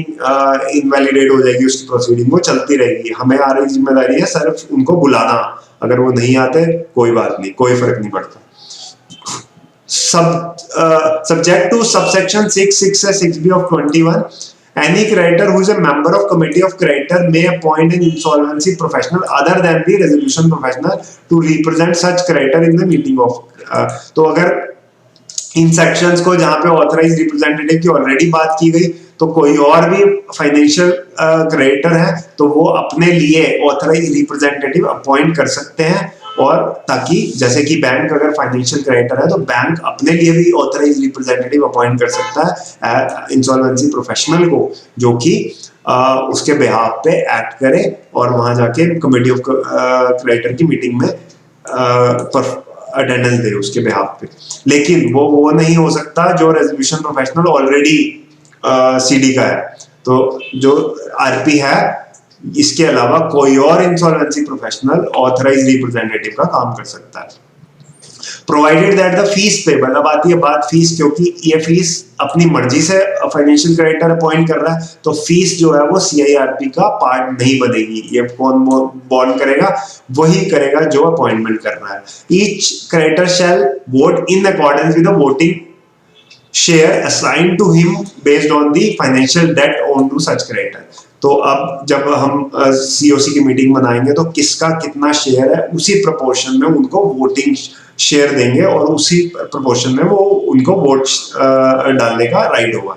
इनवैलिडेट हो जाएगी, उसकी प्रोसीडिंग वो चलती रहेगी। हमें आ रही जिम्मेदारी है सिर्फ उनको बुलाना, अगर वो नहीं आते कोई बात नहीं, कोई फर्क नहीं पड़ता। Subject to subsection 6(6)(6)(b) of 21, any creditor who is a member of committee of creditor may appoint an insolvency professional other than the resolution professional to represent such creditor in the meeting of तो अगर इन sections को जहां पे authorise representative की already बात की गई, तो कोई और भी फाइनेंशियल क्रेडिटर है तो वो अपने लिए ऑथराइज रिप्रेजेंटेटिव अपॉइंट कर सकते हैं, और ताकि जैसे कि बैंक अगर फाइनेंशियल क्रेडिटर है तो बैंक अपने लिए भी ऑथराइज रिप्रेजेंटेटिव अपॉइंट कर सकता है इंसॉल्वेंसी प्रोफेशनल को, जो कि उसके बिहाफ पे एक्ट करे और वहां जाके कमेटी ऑफ क्रेडिटर की मीटिंग में अटेंडेंस दे उसके बिहाफ पे। लेकिन वो नहीं हो सकता जो रेजोल्यूशन प्रोफेशनल ऑलरेडी सीडी का है। तो जो आरपी है, इसके अलावा कोई और इंसॉल्वेंसी प्रोफेशनल ऑथराइज रिप्रेजेंटेटिव का काम कर सकता है, provided that the fees payable. अब आती है बात फीस, क्योंकि ये फीस अपनी मर्जी से फाइनेंशियल क्रेडिटर अपॉइंट कर रहा है, तो फीस जो है वो सीआईआरपी का पार्ट नहीं बनेगी। ये कौन बॉन्ड करेगा? वही करेगा जो अपॉइंटमेंट कर रहा है। Each creditor shall vote in accordance with the voting share assigned to him based on the financial debt owed to such creditor. तो अब जब हम सीओसी की मीटिंग बनाएंगे तो किसका कितना शेयर है उसी प्रोपोर्शन में उनको वोटिंग शेयर देंगे, और उसी प्रोपोर्शन में वो उनको वोट डालने का राइट होगा।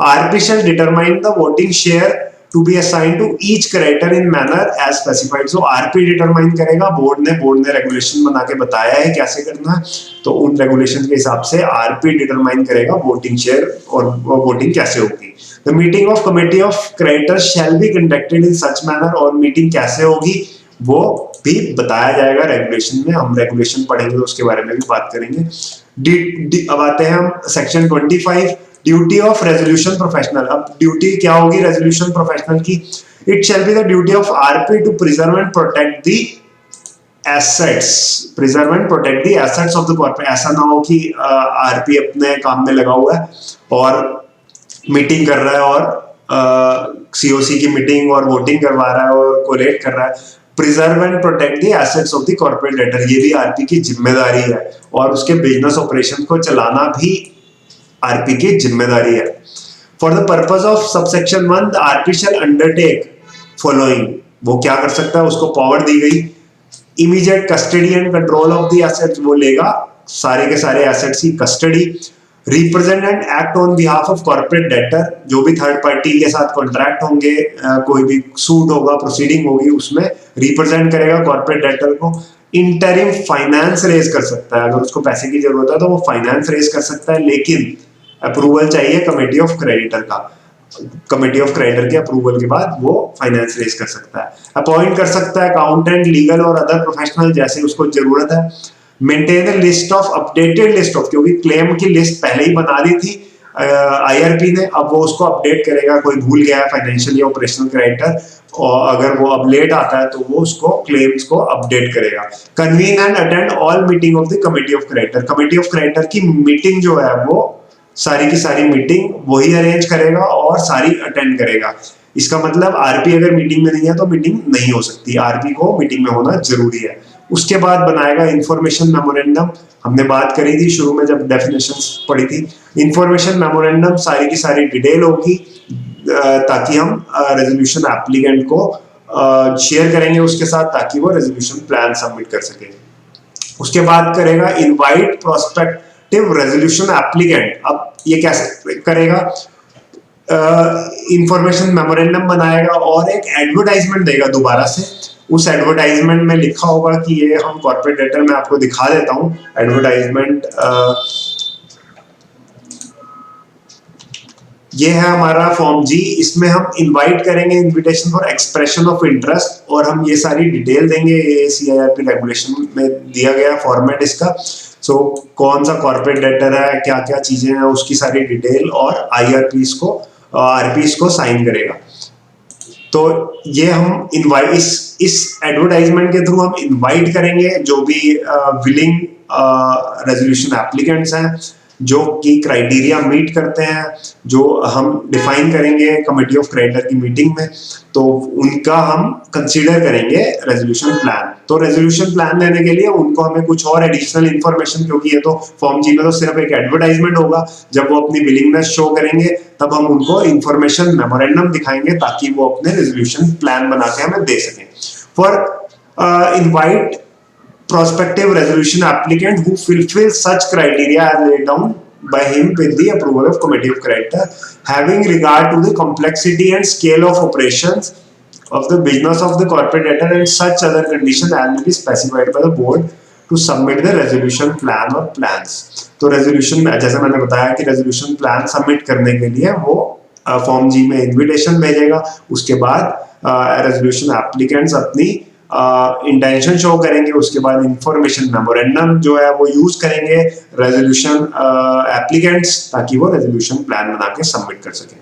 RP shall determine the voting share to be assigned to each creditor in manner as specified. So RP determine करेगा, बोर्ड ने रेगुलेशन बना के बताया है कैसे करना है, तो उन रेगुलेशन के हिसाब से आरपी डिटरमाइन करेगा वोटिंग शेयर और वोटिंग कैसे होगी। The meeting of committee of creditors shall be conducted in such manner, और मीटिंग कैसे होगी वो भी बताया जाएगा रेगुलेशन में। हम रेगुलेशन पढ़ेंगे तो उसके बारे में भी बात करेंगे। अब आते हैं हम section 25, duty of resolution professional. अब ड्यूटी क्या होगी रेजोल्यूशन प्रोफेशनल की? It shall be the duty of RP to preserve and protect the assets, preserve and protect the assets of the corporate. ऐसा ना हो कि आरपी अपने काम में लगा हुआ है और मीटिंग कर रहा है और सीओसी की मीटिंग और वोटिंग करवा रहा है और कोलेट कर रहा है। Preserve and protect the assets of the corporate debtor, ये भी आरपी की जिम्मेदारी है, और उसके बिजनेस ऑपरेशन को चलाना भी आरपी की जिम्मेदारी है। For the purpose of subsection 1 the RP shall undertake following. वो क्या कर सकता है, उसको पावर दी गई। Immediate custody and control of the assets, वो लेगा सारे के सारे एसेट्स की custody. Represent and act on behalf of corporate debtor, जो भी थर्ड पार्टी के साथ कॉन्ट्रैक्ट होंगे, कोई भी सूट होगा, प्रोसीडिंग होगी, उसमें रिप्रेजेंट करेगा कॉर्पोरेट डेटर को। इंटरिम फाइनेंस रेज कर सकता है, अगर उसको पैसे की जरूरत है तो वो फाइनेंस रेज कर सकता है, लेकिन अप्रूवल चाहिए कमेटी ऑफ क्रेडिटर का। कमेटी ऑफ क्रेडिटर के अप्रूवल के बाद वो फाइनेंस रेज कर सकता है। अपॉइंट कर सकता है अकाउंटेंट, लीगल और अदर प्रोफेशनल जैसे उसको जरूरत है। Maintain list of updated list of, क्योंकि क्लेम की लिस्ट पहले ही बना दी थी आईआरपी ने, अब वो उसको अपडेट करेगा। कोई भूल गया है फाइनेंशियल या ऑपरेशनल क्रेडिटर, और अगर वो अब लेट आता है तो वो उसको क्लेम्स को अपडेट करेगा। Convene and attend all meeting of the committee of creditor. Committee of creditor की मीटिंग जो है वो सारी की सारी मीटिंग वही अरेंज करेगा और सारी अटेंड करेगा। इसका मतलब आरपी अगर मीटिंग में नहीं है तो मीटिंग नहीं हो सकती, आरपी को मीटिंग में होना जरूरी है। उसके बाद बनाएगा इंफॉर्मेशन मेमोरेंडम। हमने बात करी थी शुरू में जब डेफिनेशंस पढ़ी थी। इंफॉर्मेशन मेमोरेंडम सारी की सारी डिटेल होगी, ताकि हम रेजोल्यूशन एप्लीकेंट को शेयर करेंगे उसके साथ, ताकि वो रेजोल्यूशन प्लान सबमिट कर सके। उसके बाद करेगा इनवाइट प्रोस्पेक्टिव रेजोल्यूशन एप्लीकेंट। अब ये कैसे करेगा? इंफॉर्मेशन मेमोरेंडम बनाएगा और एक एडवर्टाइजमेंट देगा दोबारा से। उस एडवर्टाइजमेंट में लिखा होगा कि ये हम कॉर्पोरेट डेटर में आपको दिखा देता हूं एडवर्टाइजमेंट। ये है हमारा फॉर्म जी। इसमें हम इनवाइट करेंगे invitation for expression of interest, और हम ये सारी डिटेल देंगे। ये सीआईआरपी रेगुलेशन में दिया गया फॉर्मेट इसका। सो कौन सा कॉर्पोरेट डेटर है, क्या क्या चीजें हैं, उसकी सारी डिटेल, और आईआरपीस को आरपीस को साइन करेगा। तो ये हम इनवाइट इस एडवर्टाइजमेंट के थ्रू हम इनवाइट करेंगे जो भी विलिंग रेजोल्यूशन एप्लीकेंट्स हैं जो कि क्राइटेरिया मीट करते हैं, जो हम डिफाइन करेंगे कमेटी ऑफ क्रेडिटर की मीटिंग में, तो उनका हम कंसीडर करेंगे रेजोल्यूशन प्लान। तो रेजोल्यूशन प्लान लेने के लिए उनको हमें कुछ और एडिशनल इंफॉर्मेशन, क्योंकि ये तो फॉर्म जी में तो सिर्फ एक एडवर्टाइजमेंट होगा, जब वो अपनी विलिंगनेस शो करेंगे तब हम उनको इंफॉर्मेशन मेमोरेंडम दिखाएंगे ताकि वो अपने रेजोल्यूशन प्लान बना के हमें दे सकें। For invite prospective resolution applicant who fulfills such criteria as laid down by him with the approval of committee of creditor, having regard to the complexity and scale of operations of the business of the corporate debtor and such other conditions as may be specified by the board to submit the resolution plan or plans। तो resolution, जैसे मैंने बताया कि resolution plan submit करने के लिए वो form जी में इन्विटेशन भेजेगा, उसके बाद रेजोल्यूशन एप्लीकेंट्स अपनी इंटेंशन शो करेंगे, उसके बाद इंफॉर्मेशन मेमोरेंडम जो है वो यूज करेंगे रेजोल्यूशन एप्लीकेंट्स, ताकि वो रेजोल्यूशन प्लान बना के सबमिट कर सकें।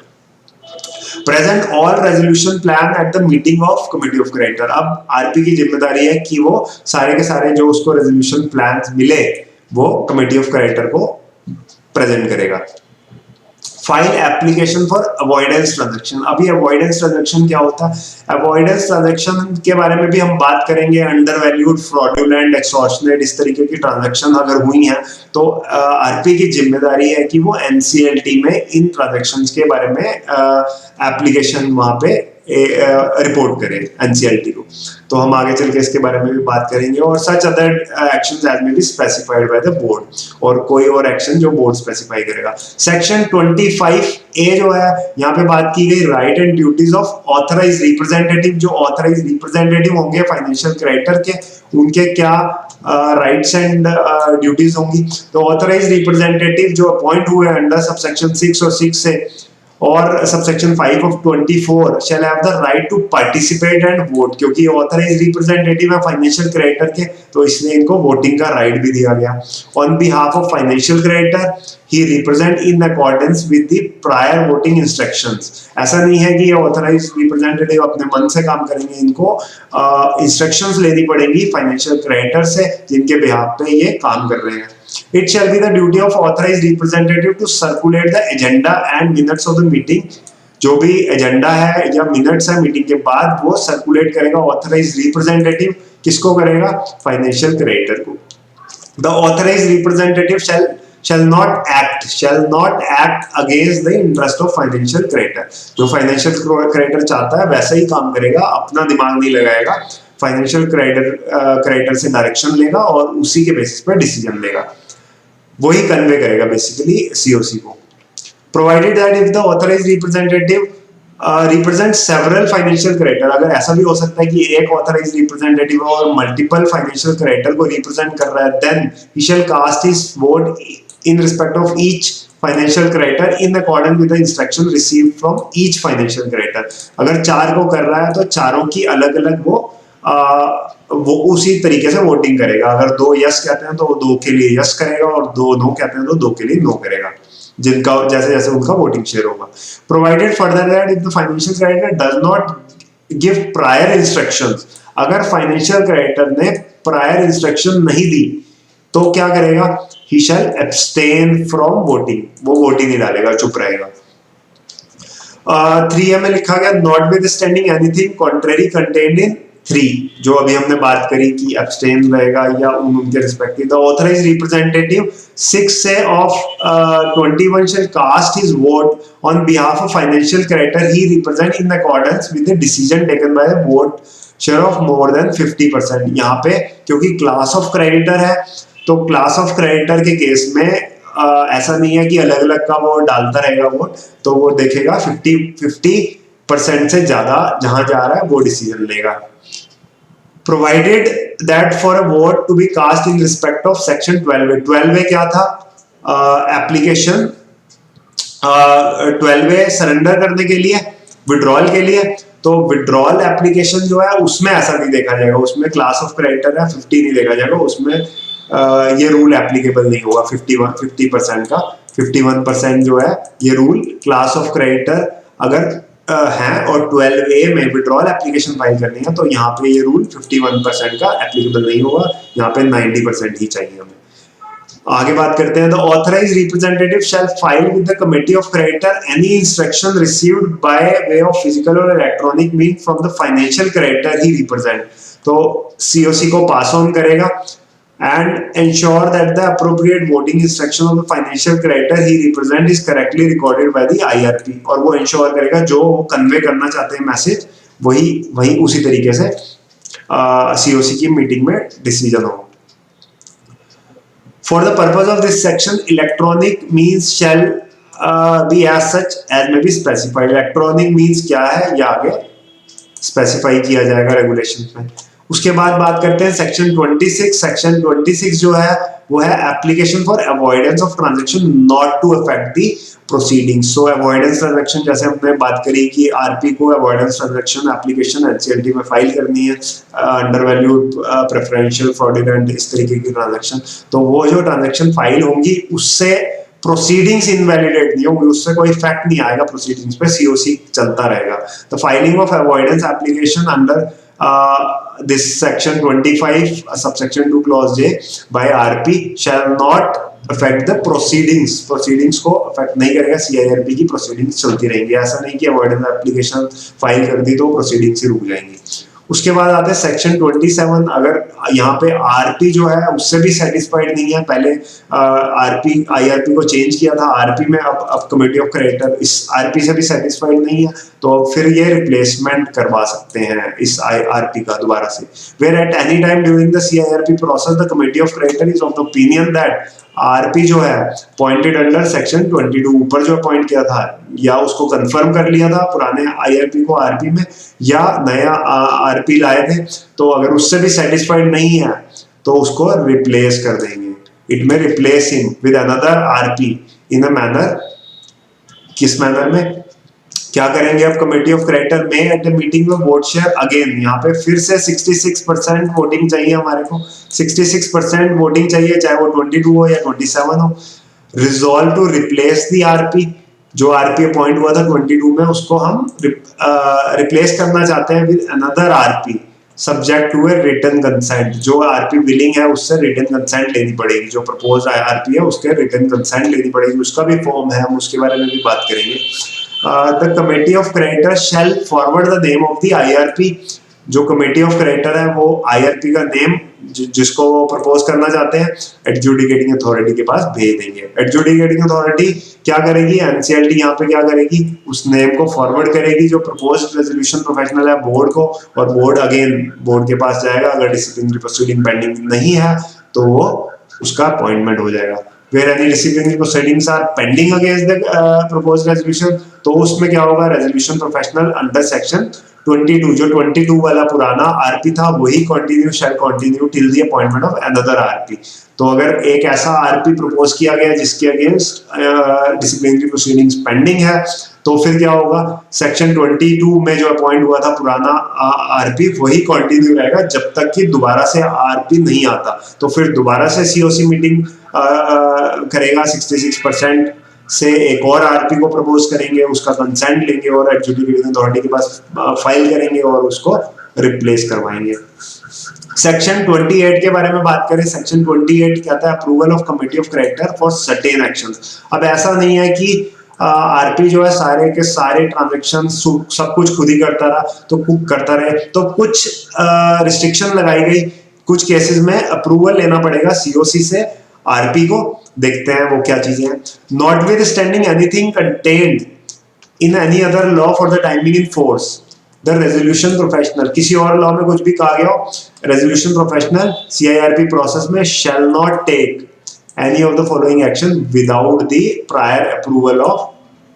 Present all resolution plan at the meeting of committee of creditor. अब आरपी की जिम्मेदारी है कि वो सारे के सारे जो उसको रेजोल्यूशन प्लान मिले वो कमिटी ऑफ क्रेडिटर को प्रेजेंट करेगा। File application for avoidance transaction. अभी अवॉइडेंस ट्रांजैक्शन क्या होता है? अवॉइडेंस ट्रांजैक्शन के बारे में भी हम बात करेंगे। अंडर वैल्यूड, फ्रॉडुलेंट, एक्सटॉर्शनेट, इस तरीके की ट्रांजैक्शन अगर हुई हैं तो आरपी की जिम्मेदारी है कि वो एनसीएलटी में इन ट्रांजैक्शंस के बारे में एप्लीकेशन वहां पे रिपोर्ट करें एनसीएलटी को। तो हम आगे चल के इसके बारे में भी बात करेंगे। और such other actions as may be specified by the board, और कोई और एक्शन जो बोर्ड स्पेसिफाई करेगा। सेक्शन 25A जो है, यहाँ पे बात की गई right and duties of authorise representative. जो ऑथराइज रिप्रेजेंटेटिव होंगे फाइनेंशियल क्रेडिटर के, उनके क्या राइट्स एंड ड्यूटीज होंगी। तो ऑथराइज रिप्रेजेंटेटिव जो अपॉइंट हुए अंडर सबसेक्शन 6 और 6 से और subsection 5 of 24 shall have the right to participate and vote। क्योंकि ऑथराइज रिप्रेजेंटेटिव है फाइनेंशियल क्रेडिटर के, तो इसलिए इनको वोटिंग का राइट भी दिया गया। On behalf of financial creditor he represent in accordance with the prior voting instructions. ऐसा नहीं है कि ये ऑथराइज रिप्रेजेंटेटिव अपने मन से काम करेंगे, इनको इंस्ट्रक्शंस लेनी पड़ेगी फाइनेंशियल क्रेडिटर से जिनके बिहाफ पे ये काम कर रहे हैं। It shall be the duty of authorized representative to circulate the agenda and minutes of the meeting। जो भी एजेंडा है या मिनट्स है मीटिंग के बाद वो सर्कुलेट करेगा ऑथराइज्ड रिप्रेजेंटेटिव। किसको करेगा? फाइनेंशियल क्रेडिटर को। The authorized representative shall not act against the interest of financial creditor। जो फाइनेंशियल क्रेडिटर चाहता है वैसा ही काम करेगा, अपना दिमाग नहीं लगाएगा। फाइनेंशियल क्रेडिटर से डायरेक्शन लेगा और उसी के बेसिस पर डिसीजन लेगा, वही कन्वे करेगा बेसिकली सीओसी को। Provided that if the authorised representative represent several financial creditor. अगर ऐसा भी हो सकता है कि एक ऑथराइज्ड रिप्रेजेंटेटिव और मल्टीपल फाइनेंशियल क्रेडिटर को रिप्रेजेंट कर रहा है, then he shall cast his vote in respect of each financial creditor in accordance with the instruction received from each financial creditor. अगर 4 को कर रहा है तो चारों की अलग अलग वो उसी तरीके से वोटिंग करेगा। अगर 2 यस कहते हैं तो वो 2 के लिए यस करेगा, और 2 नो कहते हैं तो 2 के लिए नो करेगा, जिनका जैसे जैसे उनका वोटिंग शेयर होगा। Provided further that if the financial creditor does not give prior instructions. अगर फाइनेंशियल क्रेडिटर ने प्रायर इंस्ट्रक्शन नहीं दी तो क्या करेगा? ही शैल एब्सटेन फ्रॉम वोटिंग। वो वोट ही नहीं डालेगा, चुप रहेगा। 3A में लिखा गया not with standing anything contrary contained in 3, जो अभी हमने बात करी कि एब्सटेन रहेगा या उनके रिस्पेक्टिव। द ऑथराइज्ड रिप्रेजेंटेटिव 6 से of 21 shall cast his vote on behalf of financial creditor he represent in accordance with the decision taken by the vote share of more than 50%। यहाँ पे क्योंकि क्लास ऑफ क्रेडिटर है, तो class of creditor के case में ऐसा नहीं है कि अलग अलग का वो डालता रहेगा वोट, तो वो देखेगा 50% से ज्यादा जहां जा रहा है वो डिसीजन लेगा। Provided that for a vote to be cast in respect of section 12A। 12A क्या था? एप्लीकेशन 12A सरेंडर करने के लिए, विड्रॉल के लिए। तो विड्रॉल एप्लीकेशन जो है उसमें ऐसा नहीं देखा जाएगा, उसमें क्लास ऑफ क्रेडिटर है 50 नहीं देखा जाएगा, उसमें ये रूल एप्लीकेबल नहीं होगा 50% का। 51% जो है ये रूल क्लास ऑफ क्रेडिटर अगर हैं और 12A में विड्रॉल एप्लीकेशन फाइल करनी है तो यहाँ पे ये रूल 51% का एप्लीकेबल नहीं होगा, यहाँ पे 90% ही चाहिए हमें। आगे बात करते हैं, the authorise representative shall file with the committee of creditor any instruction received by way of physical और electronic mean from the financial creditor he represent. तो सीओसी को पास ऑन करेगा and ensure that the appropriate voting instruction of the financial creditor he represent is correctly recorded by the IRP। और वो ensure करेगा जो वो convey करना चाहते हैं मैसेज वही वही उसी तरीके से सीओसी की मीटिंग में डिसीजन हो। For the purpose of this section, electronic means shall be as such as may be specified। Electronic means क्या है ये आगे स्पेसिफाई किया जाएगा रेगुलेशन में। उसके बाद बात करते हैं सेक्शन 26। सेक्शन 26 जो है वो है application for avoidance of transaction not to affect the proceedings. So avoidance transaction जैसे हमने बात करी कि आरपी को अवॉइडेंस ट्रांजैक्शन एप्लीकेशन एनसीएलटी में फाइल करनी है, अंडर वैल्यू प्रेफरेंशियल फ्रॉडुलेंट इस तरीके की ट्रांजैक्शन, तो वो जो ट्रांजैक्शन फाइल होंगी उससे प्रोसीडिंग्स इनवैलिडेट नहीं होंगी, उससे कोई इफेक्ट नहीं आएगा प्रोसीडिंग्स पे, सीओसी चलता रहेगा। The filing of avoidance application under this section 25 subsection 2 clause J by RP shall not affect the proceedings। proceedings को affect नहीं करेगा, CIRP की proceedings चलती रहेंगी। ऐसा नहीं कि avoidance application फाइल कर दी तो proceedings ही रुक जाएंगी। उसके बाद आते हैं सेक्शन 27। अगर यहाँ पे आरपी जो है उससे भी सेटिस्फाइड नहीं है, पहले आरपी आईआरपी को चेंज किया था आरपी में, अब कमेटी ऑफ क्रेडिटर इस आरपी से भी सेटिस्फाइड नहीं है, तो फिर ये रिप्लेसमेंट करवा सकते हैं इस आरपी का दोबारा से। Where at any time during the CIRP process the committee of creditor is of the opinion that RP जो है पॉइंटेड अंडर सेक्शन 22 ऊपर जो अपॉइंट किया था या उसको कंफर्म कर लिया था पुराने आईआरपी को आरपी में या नया आरपी लाए थे, तो अगर उससे भी सेटिस्फाइड नहीं है तो उसको रिप्लेस कर देंगे। इट में replace him with another RP in a manner. किस मैनर में क्या करेंगे? अब कमेटी ऑफ क्रेडिटर में एट द मीटिंग में वोट शेयर अगेन, यहाँ पे फिर से 66% वोटिंग चाहिए हमारे को, 66% वोटिंग चाहिए, चाहे वो 22 हो या 27 हो। Resolve to replace the RP, जो आरपी अपॉइंट हुआ था 22 में उसको हम रिप्लेस करना चाहते हैं with another RP subject to a written consent. जो आरपी बिलिंग है उससे रिटन कंसेंट लेनी पड़ेगी, जो प्रपोज आरपी है उसके रिटन कंसेंट लेनी पड़ेगी, उसका भी फॉर्म है, हम उसके बारे में भी बात करेंगे। The committee of creditors shall forward the name of the IRP। जो कमेटी ऑफ क्रेडिटर है वो आईआरपी का नेम जिसको वो प्रपोज करना चाहते हैं एडजुडिकेटिंग अथॉरिटी के पास भेज देंगे। एडजुडिकेटिंग अथॉरिटी क्या करेगी? एनसीएलटी यहाँ पे क्या करेगी? उस नेम को फॉरवर्ड करेगी जो प्रपोज रेजोल्यूशन प्रोफेशनल है बोर्ड को, और बोर्ड अगेन बोर्ड के पास जाएगा। अगर डिसिप्लिनरी प्रोसीडिंग पेंडिंग नहीं है तो वो उसका अपॉइंटमेंट हो जाएगा। Where any disciplinary proceedings are pending against the proposed resolution, तो उसमें क्या होगा? रेजोल्यूशन प्रोफेशनल अंडर सेक्शन 22, जो 22 वाला पुराना आरपी था वही continue shell continue till the appointment of another RP. तो अगर एक ऐसा आरपी प्रपोज किया गया जिसके अगेंस्ट डिसिप्लिनरी प्रोसीडिंग्स पेंडिंग है, तो फिर क्या होगा? सेक्शन 22 में जो अपॉइंट हुआ था पुराना आरपी वही कंटिन्यू रहेगा जब तक कि दोबारा से आरपी नहीं आता। तो फिर दोबारा से सीओसी मीटिंग करेगा, 66% से एक और आरपी को प्रपोज करेंगे, उसका कंसेंट लेंगे और एडजुडिकेटिंग अथॉरिटी के पास फाइल करेंगे और उसको रिप्लेस करवाएंगे। सेक्शन 28 के बारे में बात करें। सेक्शन 28 कहता है approval of committee of creditor for certain actions. अब ऐसा नहीं है कि आरपी जो है सारे के सारे ट्रांजैक्शन सब कुछ खुद ही करता रहा तो कुछ रिस्ट्रिक्शन लगाई गई। कुछ केसेस में अप्रूवल लेना पड़ेगा सीओसी से आरपी को। देखते हैं वो क्या चीजें हैं। Not with standing anything contained in any other law for the timing in force the resolution professional. किसी और लॉ में कुछ भी कहा गया हो, रेजोल्यूशन प्रोफेशनल सीआईआरपी प्रोसेस में shall not take any of the following action without the prior approval of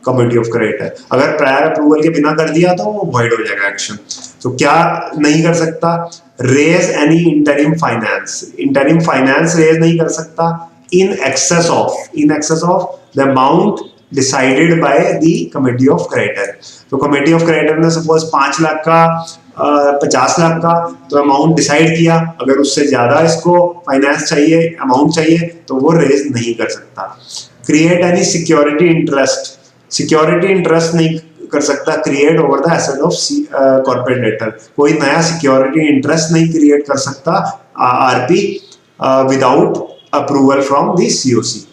committee of creditor. अगर प्रायर अप्रूवल के बिना कर दिया तो वो वॉइड हो जाएगा एक्शन। तो क्या नहीं कर सकता? Raise any interim finance raise नहीं कर सकता in excess of the amount decided by the committee of creditor। तो कमेटी ऑफ क्रेडिटर ने सपोज 5 लाख का 50 लाख का तो अमाउंट डिसाइड किया, अगर उससे ज्यादा इसको फाइनेंस चाहिए, अमाउंट चाहिए, तो वो रेज नहीं कर सकता। क्रिएट एनी सिक्योरिटी इंटरेस्ट नहीं कर सकता create over the asset of corporate debtor. कोई नया सिक्योरिटी इंटरेस्ट नहीं क्रिएट कर सकता RP without approval from the COC.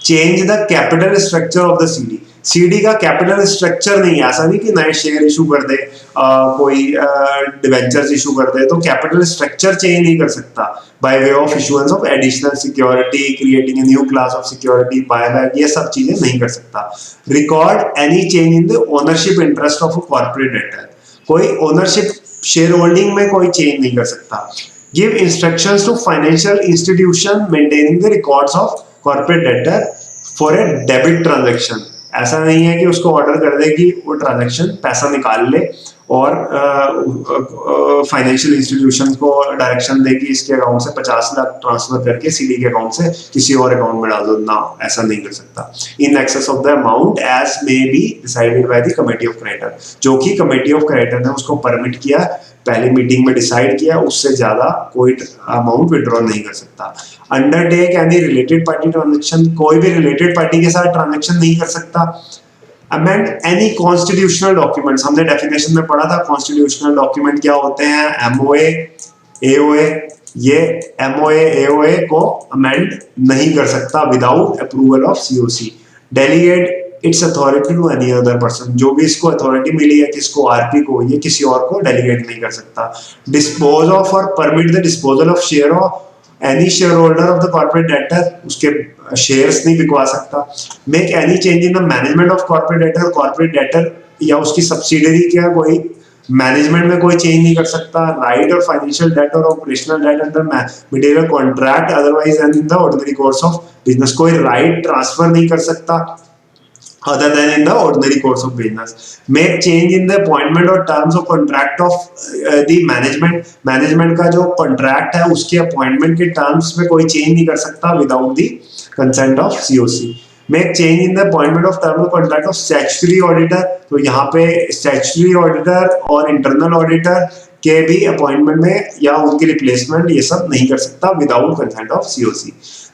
Change the capital structure of the CD. CD का कैपिटल स्ट्रक्चर नहीं, ऐसा नहीं कि नए शेयर इशू कर दे, कोई डिवेंचर्स इशू कर दे, तो कैपिटल स्ट्रक्चर चेंज नहीं कर सकता by way of issuance of additional security, creating a new class of security, buyback, ये सब चीजें नहीं कर सकता. Record any change in the ownership interest of a corporate debtor. कोई ओनरशिप शेयर होल्डिंग में कोई चेंज नहीं कर सकता. Give instructions to financial institution maintaining the records of corporate debtor for a debit transaction. ऐसा नहीं है कि उसको ऑर्डर कर दे कि वो ट्रांजैक्शन पैसा निकाल ले और फाइनेंशियल इंस्टीट्यूशन को डायरेक्शन दे कि इसके अकाउंट से 50 लाख ट्रांसफर करके सीडी के अकाउंट से किसी और अकाउंट में डाल दो. ना, ऐसा नहीं कर सकता. In excess of the amount as may be decided by the committee of creditor. जो कि कमेटी ऑफ क्रेडिटर ने उसको परमिट किया, पहली मीटिंग में डिसाइड किया, उससे ज्यादा कोई अमाउंट विड्रॉ नहीं कर सकता. Undertake any related party transaction. कोई भी रिलेटेड पार्टी के साथ ट्रांजैक्शन नहीं कर सकता. Amend any constitutional documents. हमने डेफिनेशन में पढ़ा था कॉन्स्टिट्यूशनल डॉक्यूमेंट क्या होते हैं. MOA, AOA. ये एमओए, एओए को अमेंड नहीं कर सकता without approval of COC. Delegate its authority to any other person. जो भी इसको अथॉरिटी मिली है, किसको, आरपी को, ये किसी और को डेलीगेट नहीं कर सकता. डिस्पोज ऑफ और permit the disposal of share of any share holder of the corporate debtor. उसके शेयर्स नहीं बिकवा सकता. Make any change in the management of corporate debtor. Corporate debtor या उसकी सब्सिडरी क्या कोई मैनेजमेंट में कोई चेंज नहीं कर सकता. राइट और फाइनेंशियल डेट और operational debt under material contract otherwise and in the ordinary course of business. कोई राइट ट्रांसफर नहीं कर सकता other than in the ordinary course of business. Make change in the appointment or terms of contract of the management. Management का जो contract है उसके appointment के terms में कोई change नहीं कर सकता without the consent of COC. Make change in the appointment of terms of contract of statutory auditor. तो यहाँ पे statutory auditor और internal auditor के भी अपॉइंटमेंट में या उनकी रिप्लेसमेंट ये सब नहीं कर सकता without consent of COC.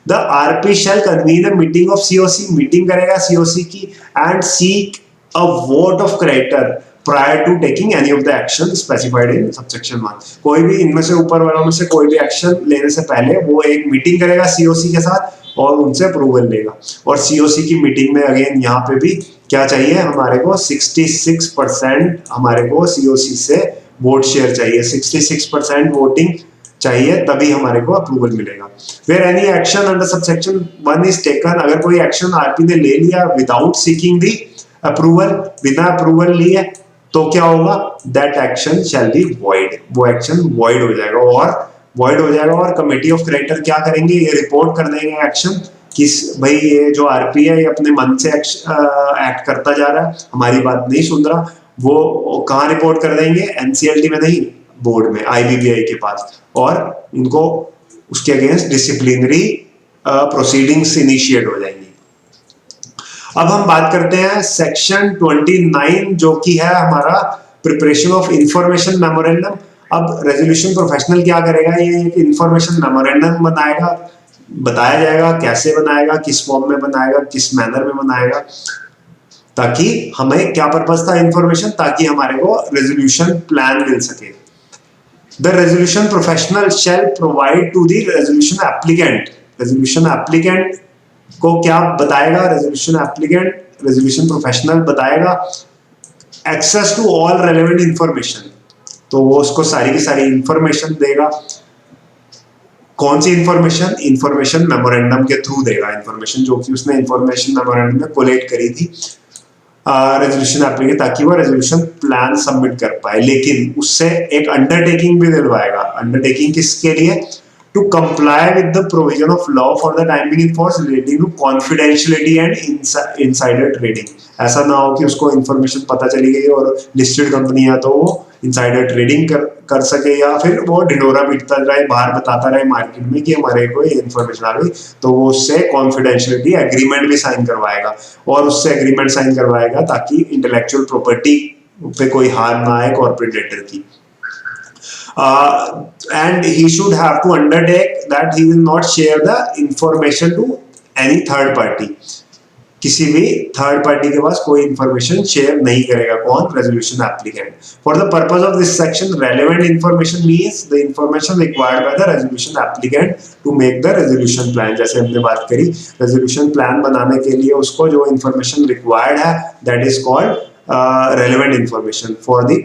The RP shall convene a meeting of COC. Meeting करेगा सीओसी की and seek a vote of creditor prior to taking any of the action specified in subsection 1. कोई भी इनमें से ऊपर वालों में से कोई भी एक्शन लेने से पहले वो एक मीटिंग करेगा सीओसी के साथ और उनसे अप्रूवल लेगा. और सीओसी की मीटिंग में अगेन यहाँ पे भी क्या चाहिए हमारे को, 66% हमारे को सीओसी से वोट शेयर चाहिए. 66% वोटिंग चाहिए, तभी हमारे को अप्रूवल मिलेगा. Where any action under subsection 1 is taken. अगर कोई एक्शन आरपी ने ले लिया विदाउट सीकिंग दी अप्रूवल, बिना अप्रूवल लिए, तो क्या होगा, that action shall be void. वो एक्शन वॉइड हो जाएगा और कमेटी ऑफ क्रेडिटर क्या करेंगे, ये रिपोर्ट कर देंगे एक्शन कि भाई ये जो आरपी है ये अपने मन से एक्ट करता जा रहा है, हमारी बात नहीं सुन रहा. वो कहाँ रिपोर्ट कर देंगे, एनसीएलटी में नहीं, बोर्ड में, आईबीबीआई के पास. और उनको उसके अगेंस्ट डिसिप्लिनरी प्रोसीडिंग्स इनिशिएट हो जाएंगी. अब हम बात करते हैं सेक्शन 29 जो कि है हमारा प्रिपरेशन ऑफ इंफॉर्मेशन मेमोरेंडम. अब रेजोल्यूशन प्रोफेशनल क्या करेगा, ये एक इंफॉर्मेशन मेमोरेंडम बनाएगा. बताया जाएगा कैसे बनाएगा, किस फॉर्म में बनाएगा, किस मैनर में बनाएगा, ताकि हमें क्या पर्पस था इंफॉर्मेशन, ताकि हमारे को रेजोल्यूशन प्लान मिल सके. The resolution professional shall provide to the resolution applicant. Resolution applicant को क्या बताएगा, रेजोल्यूशन प्रोफेशनल बताएगा access to all relevant information. तो वो उसको सारी की सारी इंफॉर्मेशन देगा. कौन सी इंफॉर्मेशन, इंफॉर्मेशन मेमोरेंडम के थ्रू देगा. इंफॉर्मेशन जो कि उसने इंफॉर्मेशन मेमोरेंडम में कोलेक्ट करी थी रेजोल्यूशन एप्लीकेंट, ताकि वो रेजोल्यूशन प्लान सबमिट कर पाए. लेकिन उससे एक अंडरटेकिंग भी दिलवाएगा. अंडरटेकिंग किसके लिए, to comply with the provision of law for the time being in force relating to confidentiality and insider trading. ऐसा ना हो कि उसको इंफॉर्मेशन पता चली गई और लिस्टेड कंपनी है तो वो इंसाइडर ट्रेडिंग कर सके, या फिर वो ढिंडोरा पीटता रहे, बाहर बताता रहे मार्केट में कि हमारे को ये इंफॉर्मेशन आ गई. तो वो उससे कॉन्फिडेंशियलिटी एग्रीमेंट भी साइन करवाएगा, और उससे एग्रीमेंट साइन करवाएगा ताकि इंटेलेक्चुअल प्रॉपर्टी पे कोई हार्म ना आए कॉर्पोरेट डेटर की. And he should have to undertake that he will not share the information to any third party. किसी भी थर्ड पार्टी के पास कोई इंफॉर्मेशन शेयर नहीं करेगा। कौन? Resolution applicant. For the purpose of this section, relevant information means the information required by the resolution applicant to make the resolution plan. जैसे हमने बात करी, रेजोल्यूशन प्लान बनाने के लिए उसको जो इंफॉर्मेशन रिक्वायर्ड है, that is called relevant information for the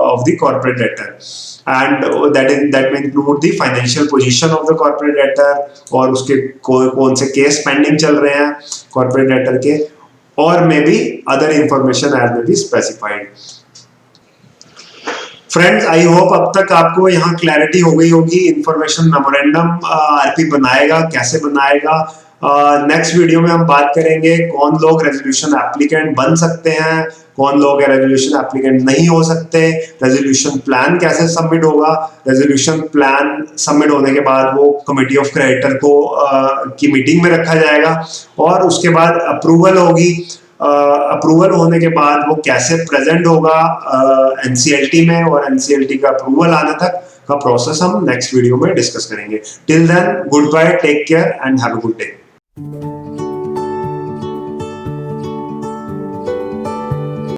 of the corporate debtor, and that may include the financial position of the corporate debtor, और उसके कौन से केस पेंडिंग चल रहे हैं corporate debtor के, और may be other information as may be specified. Friends, I hope अब तक आपको यहाँ क्लैरिटी हो गई होगी। इंफॉर्मेशन मेमोरेंडम आरपी बनाएगा, कैसे बनाएगा। नेक्स्ट वीडियो में हम बात करेंगे कौन लोग रेजोल्यूशन एप्लीकेंट बन सकते हैं, कौन लोग रेजोल्यूशन एप्लीकेंट नहीं हो सकते, रेजोल्यूशन प्लान कैसे सबमिट होगा, रेजोल्यूशन प्लान सबमिट होने के बाद वो कमेटी ऑफ क्रेडिटर को की मीटिंग में रखा जाएगा, और उसके बाद अप्रूवल होगी। अप्रूवल होने के बाद वो कैसे प्रेजेंट होगा एनसीएलटी में, और एनसीएलटी का अप्रूवल आने तक का प्रोसेस हम नेक्स्ट वीडियो में डिस्कस करेंगे। Till then, goodbye, take care and have a good day.